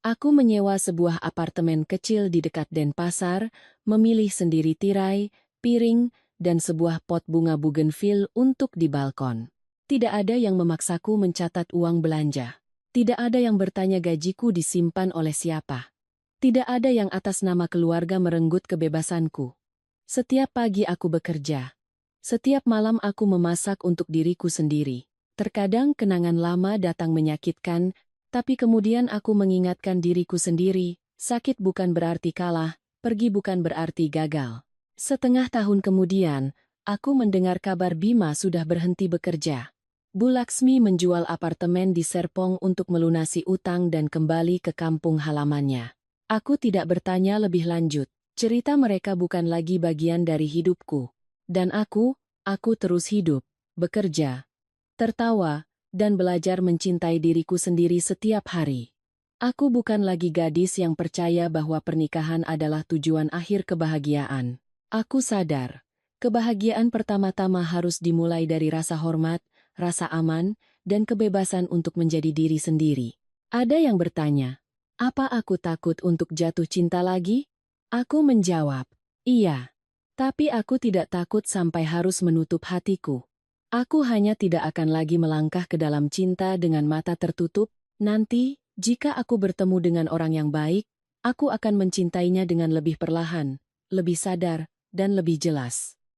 Aku menyewa sebuah apartemen kecil di dekat Denpasar, memilih sendiri tirai, piring, dan sebuah pot bunga bougainville untuk di balkon. Tidak ada yang memaksaku mencatat uang belanja. Tidak ada yang bertanya gajiku disimpan oleh siapa. Tidak ada yang atas nama keluarga merenggut kebebasanku. Setiap pagi aku bekerja. Setiap malam aku memasak untuk diriku sendiri. Terkadang kenangan lama datang menyakitkan, tapi kemudian aku mengingatkan diriku sendiri, sakit bukan berarti kalah, pergi bukan berarti gagal. Setengah tahun kemudian, aku mendengar kabar Bima sudah berhenti bekerja. Bu Laksmi menjual apartemen di Serpong untuk melunasi utang dan kembali ke kampung halamannya. Aku tidak bertanya lebih lanjut. Cerita mereka bukan lagi bagian dari hidupku. Dan aku terus hidup, bekerja, tertawa, dan belajar mencintai diriku sendiri setiap hari. Aku bukan lagi gadis yang percaya bahwa pernikahan adalah tujuan akhir kebahagiaan. Aku sadar, kebahagiaan pertama-tama harus dimulai dari rasa hormat, rasa aman, dan kebebasan untuk menjadi diri sendiri. Ada yang bertanya, apa aku takut untuk jatuh cinta lagi? Aku menjawab, iya. Tapi aku tidak takut sampai harus menutup hatiku. Aku hanya tidak akan lagi melangkah ke dalam cinta dengan mata tertutup. Nanti, jika aku bertemu dengan orang yang baik, aku akan mencintainya dengan lebih perlahan, lebih sadar, dan lebih jelas.